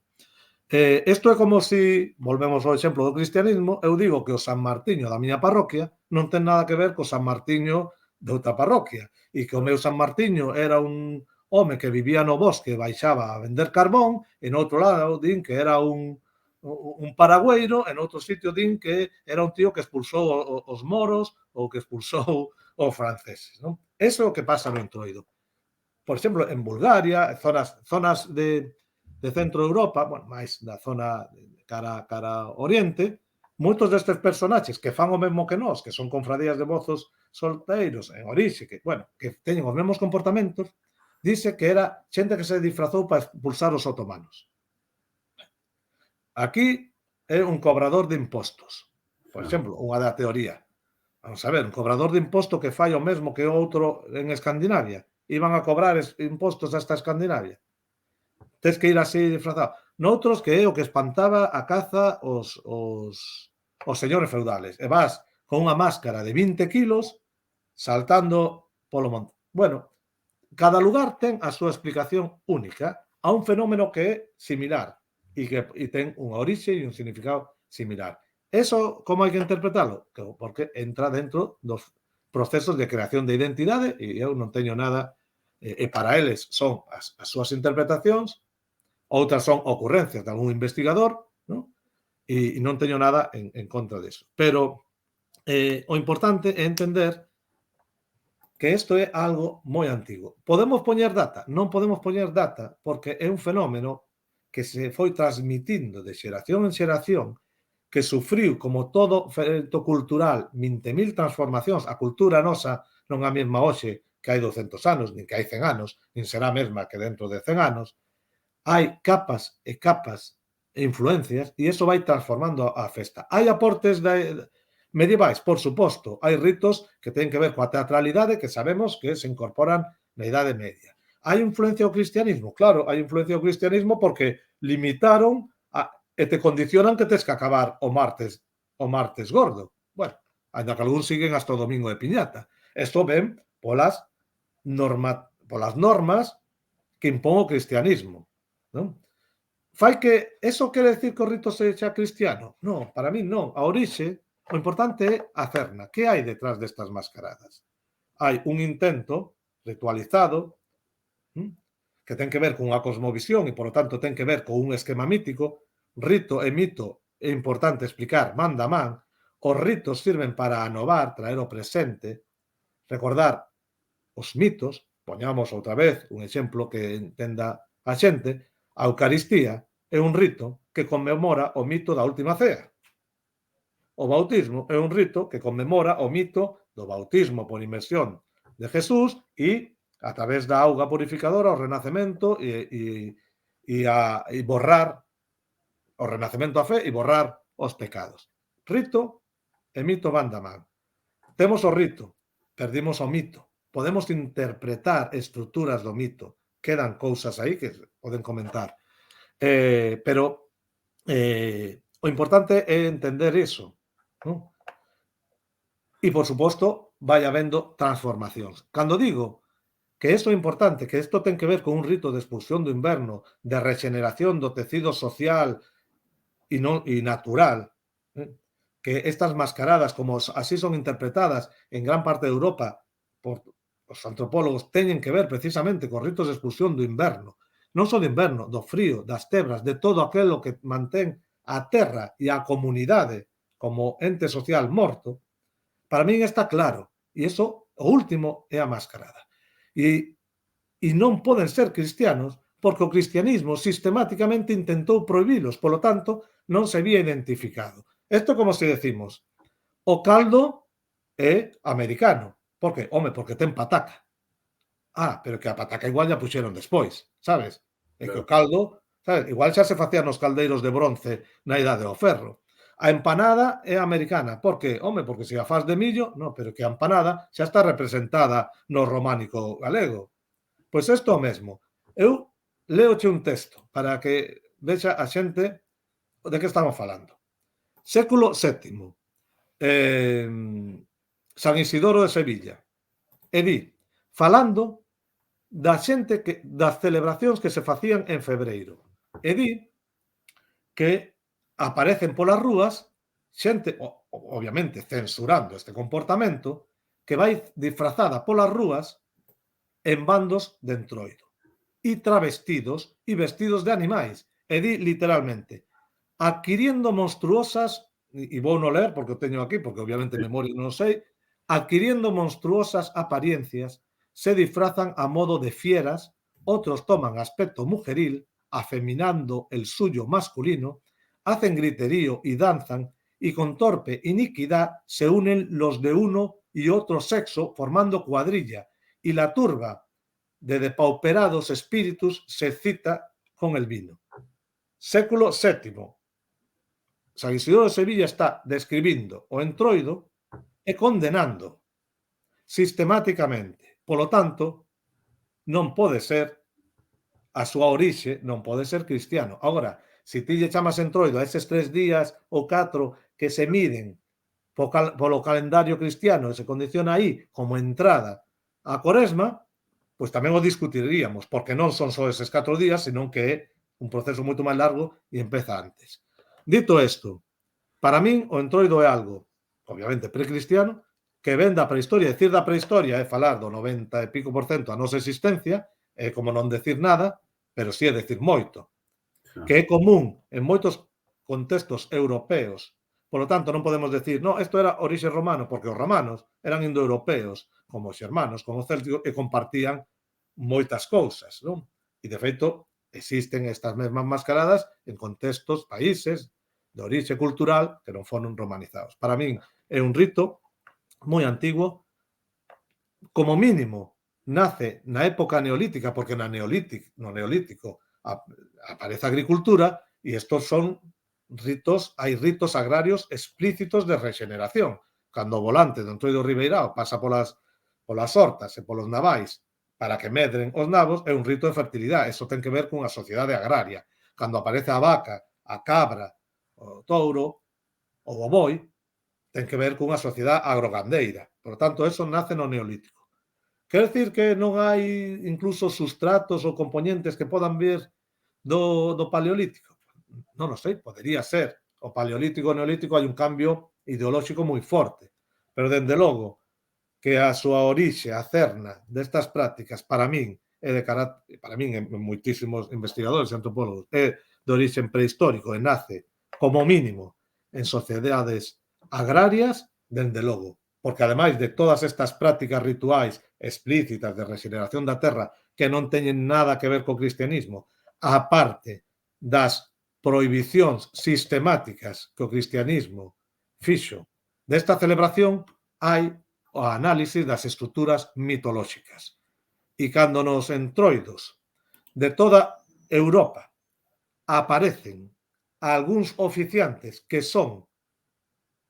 Isto é como se, volvemos ao exemplo do cristianismo, eu digo que o San Martiño da miña parroquia non ten nada que ver co San Martiño de outra parroquia, e que o meu San Martiño era un home que vivía no bosque e baixaba a vender carbón, e no outro lado din que era un paragüeiro, e no outro sitio din que era un tío que expulsou os moros ou que expulsou os franceses, non? Eso é o que pasa no Entroido. Por exemplo, en Bulgaria, zonas de centro de Europa, bueno, máis da zona cara oriente, moitos destes personaxes que fan o mesmo que nós, que son confradías de mozos solteiros en orixe, que, bueno, que teñen os mesmos comportamentos, dice que era xente que se disfrazou para expulsar os otomanos. Aquí é un cobrador de impostos. Por exemplo, unha da teoría. Vamos a ver, un cobrador de imposto que fai o mesmo que outro en Escandinavia. Iban a cobrar impostos hasta Escandinavia. Tes que ir así disfrazado. Noutros que é o que espantaba a caza os señores feudales. E vas con unha máscara de 20 kilos saltando polo monte. Bueno, cada lugar ten a súa explicación única a un fenómeno que é similar e ten unha orixe e un significado similar. Eso, como hai que interpretalo? Porque entra dentro dos procesos de creación de identidade e eu non teño nada, e para eles son as súas interpretacións, outras son ocurrencias de algún investigador, non? E non teño nada en contra disso. Pero o importante é entender que isto é algo moi antigo. Podemos poñer data? Non podemos poñer data porque é un fenómeno que se foi transmitindo de xeración en xeración, que sufriu, como todo feito cultural, 20.000 transformacións. A cultura nosa non é a mesma hoxe que hai 200 anos, nin que hai 100 anos, nin será a mesma que dentro de 100 anos. Hai capas e capas e influencias e iso vai transformando a festa. Hai aportes medievais, por suposto. Hai ritos que teñen que ver coa teatralidade que sabemos que se incorporan na Idade Media. Hai influencia ao cristianismo? Claro, hai influencia ao cristianismo porque limitaron e te condicionan que tes que acabar o martes gordo. Bueno, ainda que algún siguen hasta o domingo de piñata. Isto ven polas normas que impón o cristianismo, non? Fai que eso quere decir que o rito sexa cristiano? Non, para mí non. A orixe, o importante é a cerna. Que hai detrás destas mascaradas? Hai un intento ritualizado que ten que ver cunha cosmovisión e, polo tanto, ten que ver con un esquema mítico. Rito e mito é importante explicar man da man. Os ritos sirven para anovar, traer o presente, recordar os mitos. Poñamos outra vez un exemplo que entenda a xente. A Eucaristía é un rito que conmemora o mito da última cea. O bautismo é un rito que conmemora o mito do bautismo por inmersión de Jesús e a través da auga purificadora o renacemento e borrar o renacemento a fe e borrar os pecados. Rito e mito van da man. Temos o rito, perdimos o mito. Podemos interpretar estruturas do mito. Quedan cousas aí que poden comentar. Pero o importante é entender iso, non? E, por suposto, vai habendo transformacións. Cando digo que isto é importante, que isto ten que ver con un rito de expulsión do inverno, de regeneración do tecido social e natural, que estas mascaradas, como así son interpretadas en gran parte de Europa por os antropólogos, teñen que ver precisamente con ritos de expulsión do inverno, non só do inverno, do frío, das tebras, de todo aquilo que mantén a terra e a comunidade como ente social morto. Para min está claro, e iso, o último, é a mascarada. E non poden ser cristianos porque o cristianismo sistemáticamente intentou prohibilos, polo tanto, non se había identificado. Isto como se decimos, o caldo é americano. Por que? Home, porque ten pataca. Pero que a pataca igual ya puxeron despois, sabes? É que o caldo, sabes? Igual xa se facían nos caldeiros de bronce na idade do ferro. A empanada é americana. Por que? Home, porque se a faz de millo, no, pero que a empanada xa está representada no románico galego. Pois isto é o mesmo. Eu leoche un texto para que vexa a xente de que estamos falando. Século VII. San Isidoro de Sevilla. E di, falando da xente das celebracións que se facían en febreiro. E di que aparecen polas rúas xente, obviamente censurando este comportamento, que vai disfrazada polas rúas en bandos de entroido e travestidos e vestidos de animais. E di literalmente, adquiriendo monstruosas, e vou non ler porque o teño aquí, porque obviamente memoria non sei, adquiriendo monstruosas apariencias, se disfrazan a modo de fieras, otros toman aspecto mujeril, afeminando el suyo masculino, hacen griterío y danzan, y con torpe iniquidad se unen los de uno y otro sexo formando cuadrilla, y la turba de depauperados espíritus se excita con el vino. Século VII. San Isidoro de Sevilla está describindo o entroido e condenando sistemáticamente. Polo tanto, non pode ser a súa orixe, non pode ser cristiano. Agora, se ti lle chamas entroido a eses 3 días ou 4 que se miden polo calendario cristiano e se condiciona aí como entrada á Cuaresma, pois tamén o discutiríamos, porque non son só eses 4 días, senón que é un proceso moito máis largo e empeza antes. Dito isto, para min o entroido é algo, obviamente, precristiano, que ven da prehistoria. Decir da prehistoria é falar do 90 e pico % a nosa existencia, é como non decir nada, pero si é decir moito. Que é común en moitos contextos europeos. Por lo tanto, non podemos decir, no, isto era orixe romano, porque os romanos eran indoeuropeos, como os xermanos, como os célticos, e compartían moitas cousas, non? E, de feito, existen estas mesmas mascaradas en contextos, países, de orixe cultural que non foron romanizados. Para min é un rito moi antigo, como mínimo nace na época neolítica, porque no neolítico aparece a agricultura e estos son ritos, hai ritos agrarios explícitos de regeneración. Cando o volante do Entroido Ribeirao pasa polas hortas e polos navais para que medren os nabos, é un rito de fertilidade. Eso ten que ver cunha sociedade agraria. Cando aparece a vaca, a cabra, o touro ou o boi, ten que ver cunha sociedade agrogandeira. Por tanto, eso nace no neolítico. Quer decir que non hai incluso sustratos ou componentes que podan vir do paleolítico? Non o sei, podería ser. O paleolítico e o neolítico hai un cambio ideolóxico moi forte. Pero, dende logo, que a súa orixe, a cerna destas prácticas, para min, é de carácter, para min, en moitísimos investigadores e antropólogos, é de orixen prehistórico e nace, como mínimo, en sociedades agrarias, dende logo. Porque, ademais de todas estas prácticas rituais explícitas de regeneración da terra que non teñen nada que ver co cristianismo, a parte das prohibicións sistemáticas que o cristianismo fixo desta celebración, hai o análisis das estruturas mitolóxicas. E cando nos entroidos de toda Europa aparecen algúns oficiantes que son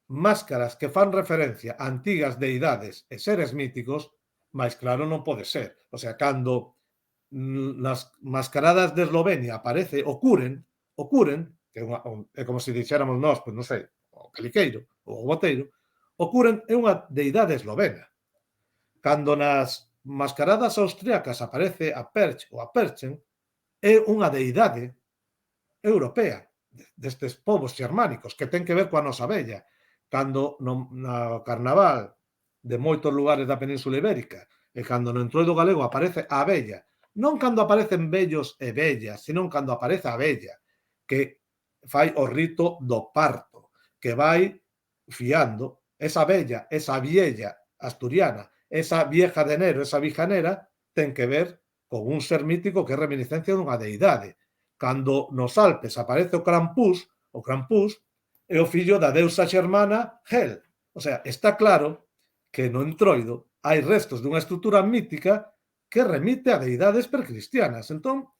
máscaras que fan referencia a antigas deidades e seres míticos, máis claro non pode ser. O sea, cando nas mascaradas de Eslovenia aparece o Curen, que é como se dixéramos nós, pois non sei, o Caliqueiro ou o Boteiro, o Curen é unha deidade eslovena. Cando nas mascaradas austriacas aparece a Perch ou a Perchen, é unha deidade europea, destes povos xermánicos, que ten que ver coa nosa vella. Cando no carnaval de moitos lugares da Península Ibérica e cando no entroido galego aparece a vella, non cando aparecen vellos e vellas, senón cando aparece a vella, que fai o rito do parto, que vai fiando esa vella, esa viella asturiana, esa vieja de enero, esa vijanera, ten que ver con un ser mítico que é reminiscencia dunha deidade. Cando nos Alpes aparece o Krampus é o fillo da deusa xermana Hel. O sea, está claro que no entroido hai restos dunha estrutura mítica que remite a deidades precristianas. Entón,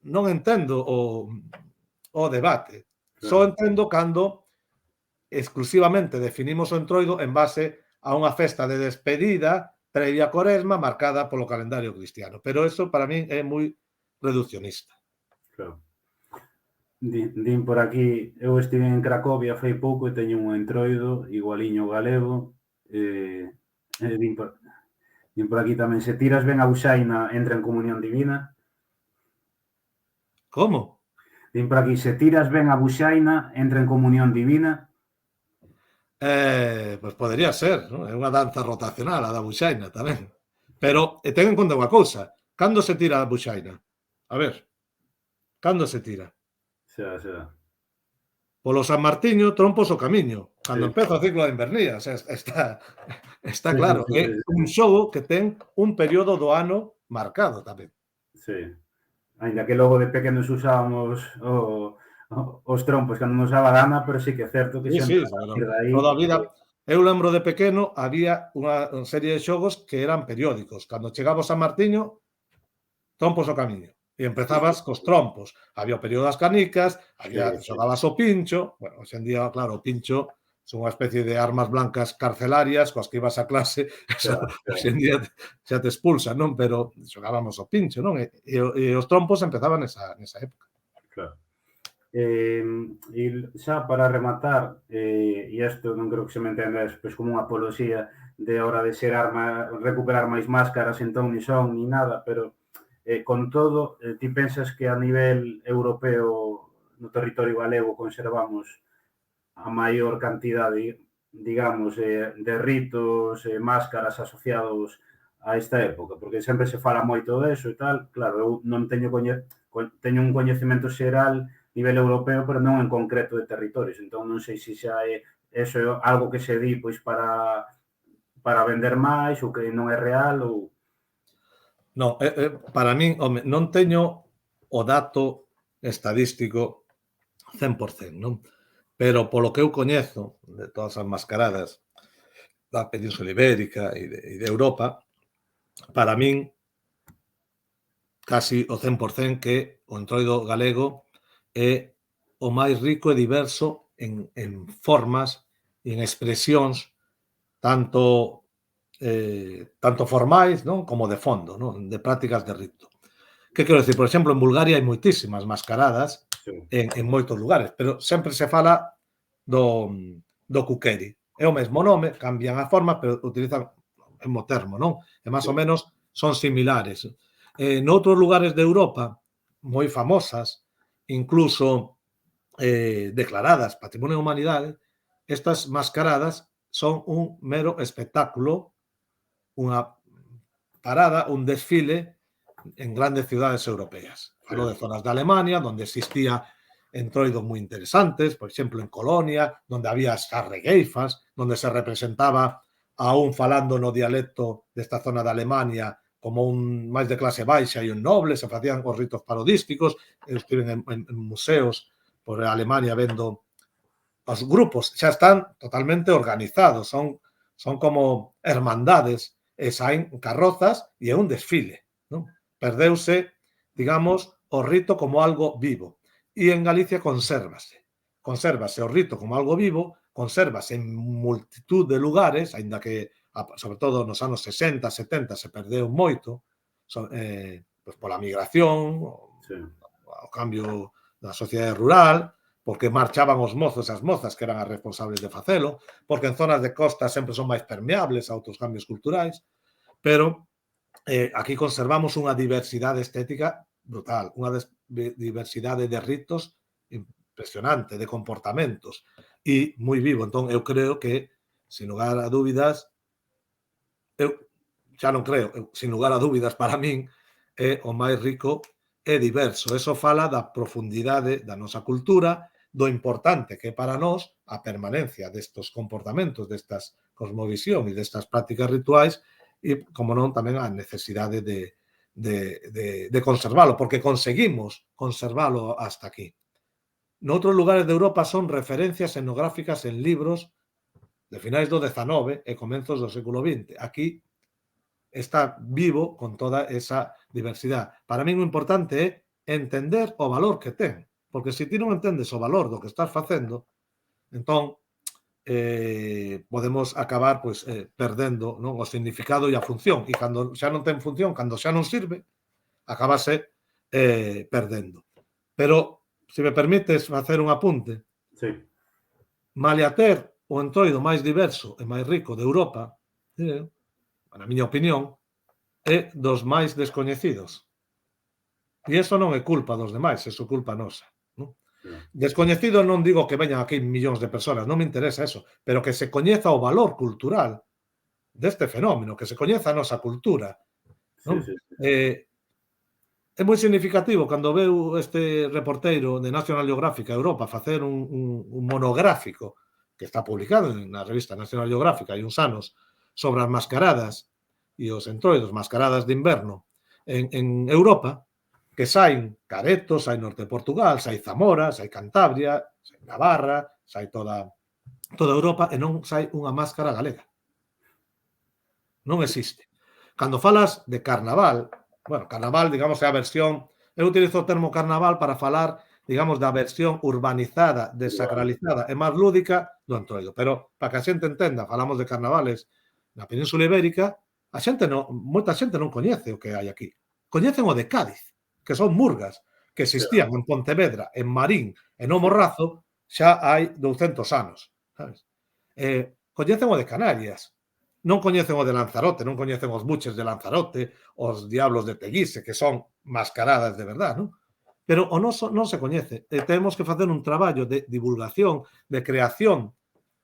non entendo o debate. Só entendo cando exclusivamente definimos o entroido en base a unha festa de despedida previa a Cuaresma marcada polo calendario cristiano. Pero eso para min é moi reduccionista. Claro. Din por aquí, eu estive en Cracovia fai pouco e teño un entroido igualiño galego. Din por aquí tamén, se tiras ben a buxaina, entra en comunión divina. Como? Din por aquí, se tiras ben a buxaina, entra en comunión divina. Pois podería ser, non? É unha danza rotacional a da buxaina tamén. Pero ten en conta unha cousa, cando se tira a buxaina? A ver, cando se tira? Xa. Polo San Martiño, trompos o camiño. Cando Sí. empeza o ciclo da invernía, o sea, está Sí. claro. É un xogo que ten un período do ano marcado tamén. Sí. Ainda que logo de pequenos usábamos os trompos cando nos daba gana, pero sí que é certo que Sí, sempre a claro. partir de aí... Toda a vida. Eu lembro de pequeno, había unha serie de xogos que eran periódicos. Cando chegaba o San Martiño, trompos o camiño. E empezabas cos trompos. Había o período das canicas, xogabas o pincho. Bueno, hoxe en día, claro, o pincho son unha especie de armas blancas carcelarias coas que ibas a clase. Eso, hoxe en día xa te expulsan, non? Pero xogábamos o pincho, non? E os trompos empezaban nesa época. Claro. E xa para rematar, e isto non creo que se me entenda despois como unha apoloxía de hora de recuperar máis máscaras, entón ni son ni nada, pero con todo, ti pensas que a nivel europeo no territorio galego conservamos a maior cantidade, digamos, de ritos, máscaras asociados a esta época? Porque sempre se fala moito deso e tal. Claro, eu non teño un coñecemento xeral nivel europeo, pero non en concreto de territorios. Entón non sei se xa é eso é algo que se di pois para vender máis ou que non é real ou... Non, para min, home, non teño o dato estadístico 100%, non? Pero polo que eu coñezo de todas as mascaradas da Península Ibérica e de Europa, para min casi o 100% que o entroido galego é o máis rico e diverso en formas e en expresións tanto formais, non, como de fondo, non, de prácticas de rito. Que quero decir? Por exemplo, en Bulgaria hai moitísimas mascaradas en moitos lugares, pero sempre se fala do kukeri. É o mesmo nome, cambian a forma, pero utilizan o mesmo termo, non? E máis ou menos son similares. Noutros lugares de Europa, moi famosas, incluso declaradas Patrimonio da Humanidade, estas mascaradas son un mero espectáculo, unha parada, un desfile en grandes ciudades europeas. Falo de zonas de Alemania, donde existía entroidos moi interesantes, por exemplo, en Colonia, donde había as regueifas, donde se representaba a un falando no dialecto desta zona de Alemania como un máis de clase baixa e un noble, se facían os ritos parodísticos, estiven en museos por Alemania vendo os grupos, xa están totalmente organizados, son como hermandades, e saen carrozas e é un desfile, non? Perdeuse, digamos, o rito como algo vivo. E en Galicia consérvase o rito como algo vivo, consérvase en multitud de lugares, aínda que, sobre todo nos anos 60, 70, se perdeu moito, pois pola migración, o cambio da sociedade rural, porque marchaban os mozos e as mozas que eran as responsables de facelo, porque en zonas de costa sempre son máis permeables a outros cambios culturais, pero aquí conservamos unha diversidade estética brutal, unha diversidade de ritos impresionante, de comportamentos, e moi vivo. Entón, eu creo que, sin lugar a dúbidas, sin lugar a dúbidas, para min, é o máis rico e diverso. Eso fala da profundidade da nosa cultura, do importante que é para nós a permanencia destos comportamentos, destas cosmovisión e destas prácticas rituais, e, como non, tamén a necesidade de conservalo, porque conseguimos conservalo hasta aquí. Noutros lugares de Europa son referencias etnográficas en libros de finais do XIX e comenzos do século XX. Aquí está vivo con toda esa diversidade. Para min o importante é entender o valor que ten, porque se ti non entendes o valor do que estás facendo, entón podemos acabar pois, perdendo, non, o significado e a función. E cando xa non ten función, cando xa non sirve, acabase perdendo. Pero, se me permites facer un apunte, Sí, malia ter o entroido máis diverso e máis rico de Europa, na miña opinión, é dos máis descoñecidos. E iso non é culpa dos demais, é culpa nosa. Non? claro. Descoñecido non digo que veñan aquí millóns de persoas, non me interesa eso, pero que se coñeza o valor cultural deste fenómeno, que se coñeza a nosa cultura. Sí, Non? sí, sí. É moi significativo cando veu este reporteiro de National Geographic a Europa facer un monográfico que está publicado na revista National Geographic hai uns anos sobre as mascaradas e os entroidos, mascaradas de inverno en Europa, que saen Caretos, sai norte de Portugal, sai Zamora, sai Cantabria, sai Navarra, sai toda Europa e non sai unha máscara galega. Non existe. Cando falas de carnaval, bueno, carnaval, digamos, é a versión, eu utilizo o termo carnaval para falar, digamos, da versión urbanizada, desacralizada e máis lúdica do entroido. Pero, para que a xente entenda, falamos de carnavales na Península Ibérica, a xente non, moita xente non coñece o que hai aquí. Coñecen o de Cádiz, que son murgas, que existían en Pontevedra, en Marín e no Morrazo xa hai 200 anos. Sabes? Coñecen o de Canarias, non coñecen o de Lanzarote, non coñecen os buches de Lanzarote, os diablos de Teguise, que son mascaradas de verdad, non? Pero o noso non se coñece. E temos que facer un traballo de divulgación, de creación,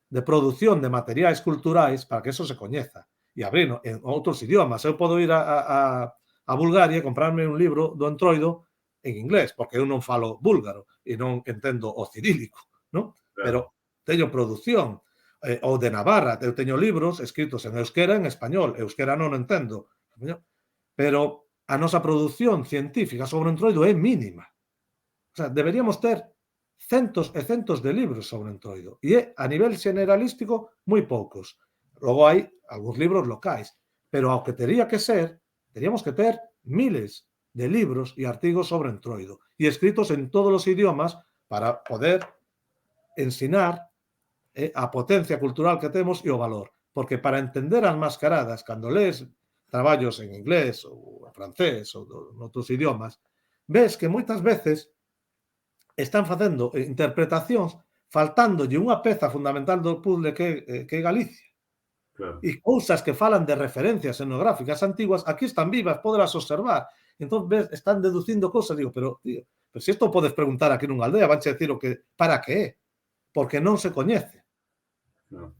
de produción de materiais culturais para que eso se coñeza. E abrino en outros idiomas. Eu podo ir a Bulgaria e comprarme un libro do entroido en inglés, porque eu non falo búlgaro e non entendo o cirílico, non? Claro. Pero teño produción, ou de Navarra, eu teño libros escritos en euskera e en español, euskera non entendo, pero a nosa produción científica sobre o entroido é mínima. O sea, deberíamos ter centos e centos de libros sobre o entroido, e é, a nivel generalístico, moi poucos. Logo hai algúns libros locais, pero ao que tería que ser, teríamos que ter miles de libros e artigos sobre o entroido, e escritos en todos os idiomas para poder ensinar a potencia cultural que temos e o valor. Porque para entender as mascaradas, cando lees traballos en inglés ou en francés ou noutros idiomas, ves que moitas veces están facendo interpretacións faltándolle unha peza fundamental do puzzle que é Galicia. Claro. E cousas que falan de referencias etnográficas antiguas, aquí están vivas, podelas observar. Entón, ves, están deducindo cousas, digo, pero, tío, pero se isto podes preguntar aquí nunha aldea, vanche decir o que, para que é, porque non se coñece. No.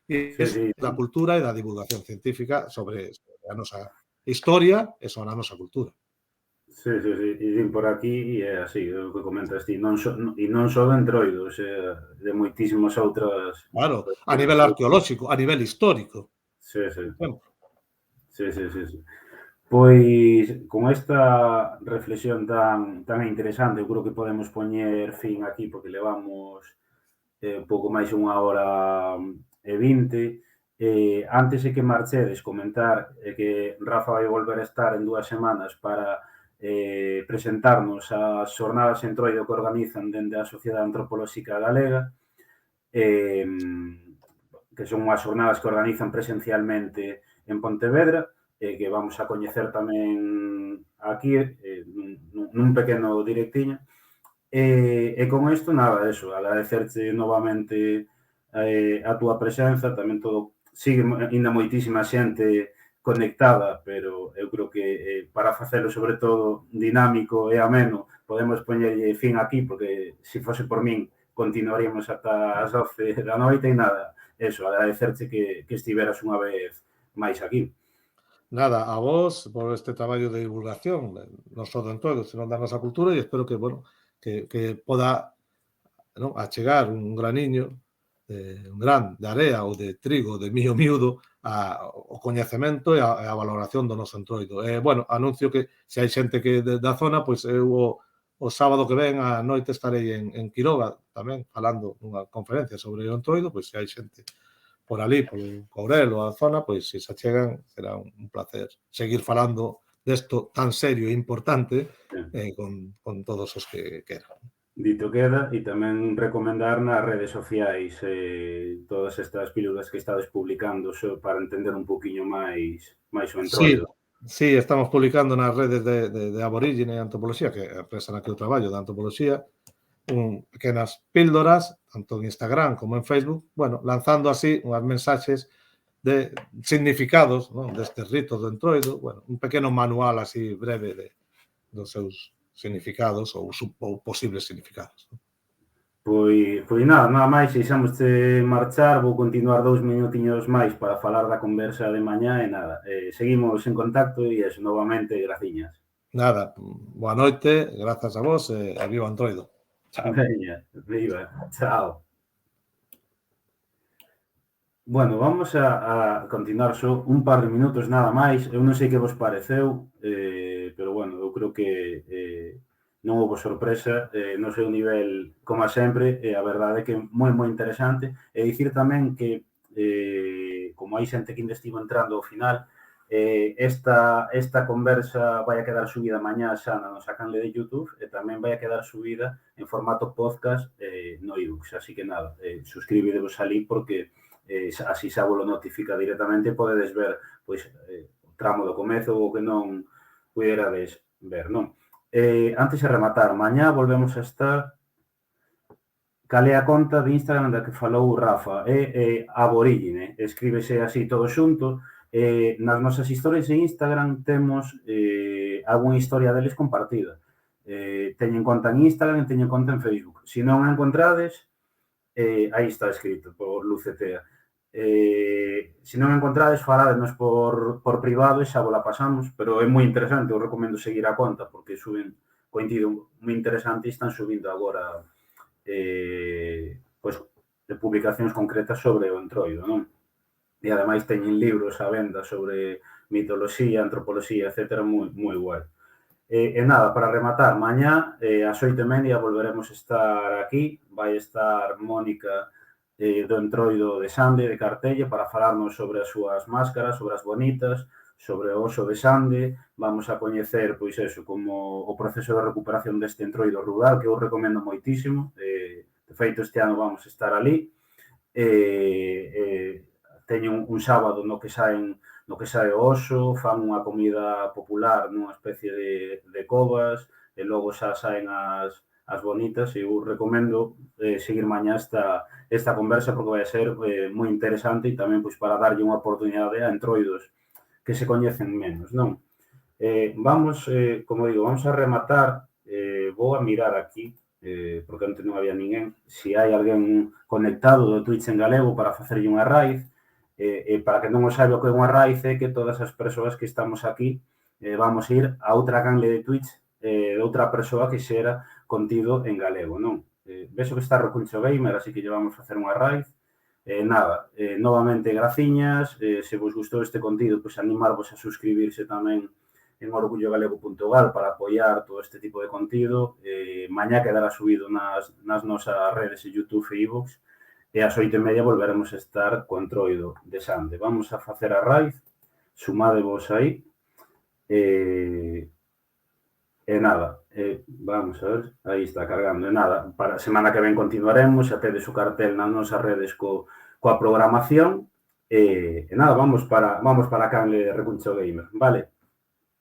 E Sí, iso sí, da cultura e da divulgación científica sobre a nosa historia e sobre a nosa cultura. sí, sí, sí. E din por aquí e é así, o que comentas ti, non só de entroido, o sea, de moitísimas outras. Claro, a nivel arqueolóxico, a nivel histórico. Sí, sí. Por exemplo. Sí, sí, sí, sí. Pois, con esta reflexión tan interesante, eu creo que podemos poñer fin aquí, porque levamos pouco máis unha hora e 20. Antes de que marchedes, comentar que Rafa vai volver a estar en 2 semanas para presentarnos as xornadas entroido que organizan dende a Sociedade Antropolóxica Galega, que son unhas xornadas que organizan presencialmente en Pontevedra, que vamos a coñecer tamén aquí, nun pequeno directiño. E con isto, nada, eso, agradecerche novamente a túa presenza, tamén todo, sigue ainda moitísima xente conectada, pero eu creo que para facelo sobre todo dinámico e ameno, podemos poñerlle fin aquí, porque se fose por min, continuaríamos ata as 12 da noite e nada, eso, agradecerche que estiveras unha vez máis aquí. Nada, a vos por este traballo de divulgación, non só do entroido, senón da nosa cultura, e espero que, bueno, que poda, non, achegar un graniño, un gran de area ou de trigo, de millo miúdo, ao coñecemento e a valoración do noso entroido. Bueno, anuncio que se hai xente que da zona, pois eu o sábado que ven á noite estarei en Quiroga tamén falando nunha conferencia sobre o entroido, pois se hai xente por ali, polo Courel ou a zona, pois se se achegan, será un placer seguir falando desto tan serio e importante con todos os que queran. Dito queda, e tamén recomendar nas redes sociais todas estas pílulas que estades publicando para entender un poquinho máis o Sí, entroido. sí, estamos publicando nas redes de Aborígine e Antropoloxía, que é a empresa na que eu traballo, de Antropoloxía, pequenas píldoras, tanto en Instagram como en Facebook, bueno, lanzando así unhas mensaxes de significados, non, destes ritos do entroido, bueno, un pequeno manual así breve dos seus significados ou posibles significados. Pois nada máis, deixámoste marchar, vou continuar 2 minutiños máis para falar da conversa de mañá e nada, seguimos en contacto e eso, novamente, graciñas. Nada, boa noite, grazas a vos e viva o entroido. Chao. Veña, viva, chao. Bueno, vamos a continuar só un par de minutos nada máis. Eu non sei que vos pareceu, pero bueno, eu creo que non houve sorpresa no seu nivel, como a sempre, a verdade é que moi interesante. E dicir tamén que, como hai xente que ainda estivo entrando ao final, esta conversa vai a quedar subida mañá xa na nosa canle de YouTube e tamén vai a quedar subida en formato podcast no iVoox. Así que nada, suscribidevos ali porque así xa vos lo notifica directamente, podedes ver pois o tramo do comezo ou que non puderades ver, non? Antes de rematar, mañá volvemos a estar cal é a conta de Instagram da que falou Rafa, Aborígine, escríbese así todo xunto. Nas nosas historias en Instagram temos algunha historia deles compartida. Teñen conta en Instagram e teñen conta en Facebook. Se non a encontrades, aí está escrito por Lucetea. Se non encontrades, faládenos por privado e xa vola pasamos, pero é moi interesante, eu recomendo seguir a conta porque suben coincido moi interesante e están subindo agora pois, de publicacións concretas sobre o entroido, non? E ademais teñen libros a venda sobre mitoloxía, antropoloxía, etc. moi guai. E nada, para rematar, mañá ás 8:30 volveremos a estar aquí, vai estar Mónica do Entroido de Sande, de Cartelle, para falarnos sobre as súas máscaras, sobre as bonitas, sobre o oso de Sande. Vamos a coñecer, pois eso, como o proceso de recuperación deste entroido rural, que eu recomendo moitísimo. De feito, este ano vamos a estar ali. Teñen un sábado no que sae o oso, fan unha comida popular nunha especie de covas, e logo xa saen as bonitas, e eu recomendo seguir mañá esta conversa porque vai a ser moi interesante e tamén pois para darlle unha oportunidade a entroidos que se coñecen menos, non? Vamos, como digo, vamos a rematar, vou a mirar aquí, porque antes non había ninguén, se hai alguén conectado do Twitch en galego para facerlle unha raíz, e para que non o saiba o que é unha raíz é que todas as persoas que estamos aquí vamos ir a outra canle de Twitch de outra persoa que xera contido en galego, non? Vexo que está Recuncho Gamer, así que lle vamos facer unha raíz. Nada, novamente graciñas, se vos gustou este contido, pois animarvos a suscribirse tamén en orgullogalego.gal para apoiar todo este tipo de contido. Mañá quedará subido nas nosas redes de YouTube e iVoox, e ás 8:30 volveremos a estar co entroido de Sande. Vamos a facer a raíz, sumádevos aí, e nada, vamos a ver, aí está cargando, e nada, para a semana que ven continuaremos, xa tedes o cartel nas nosas redes coa programación, e nada, vamos para a canle Recuncho Gamer, vale?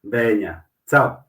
Veña, chao.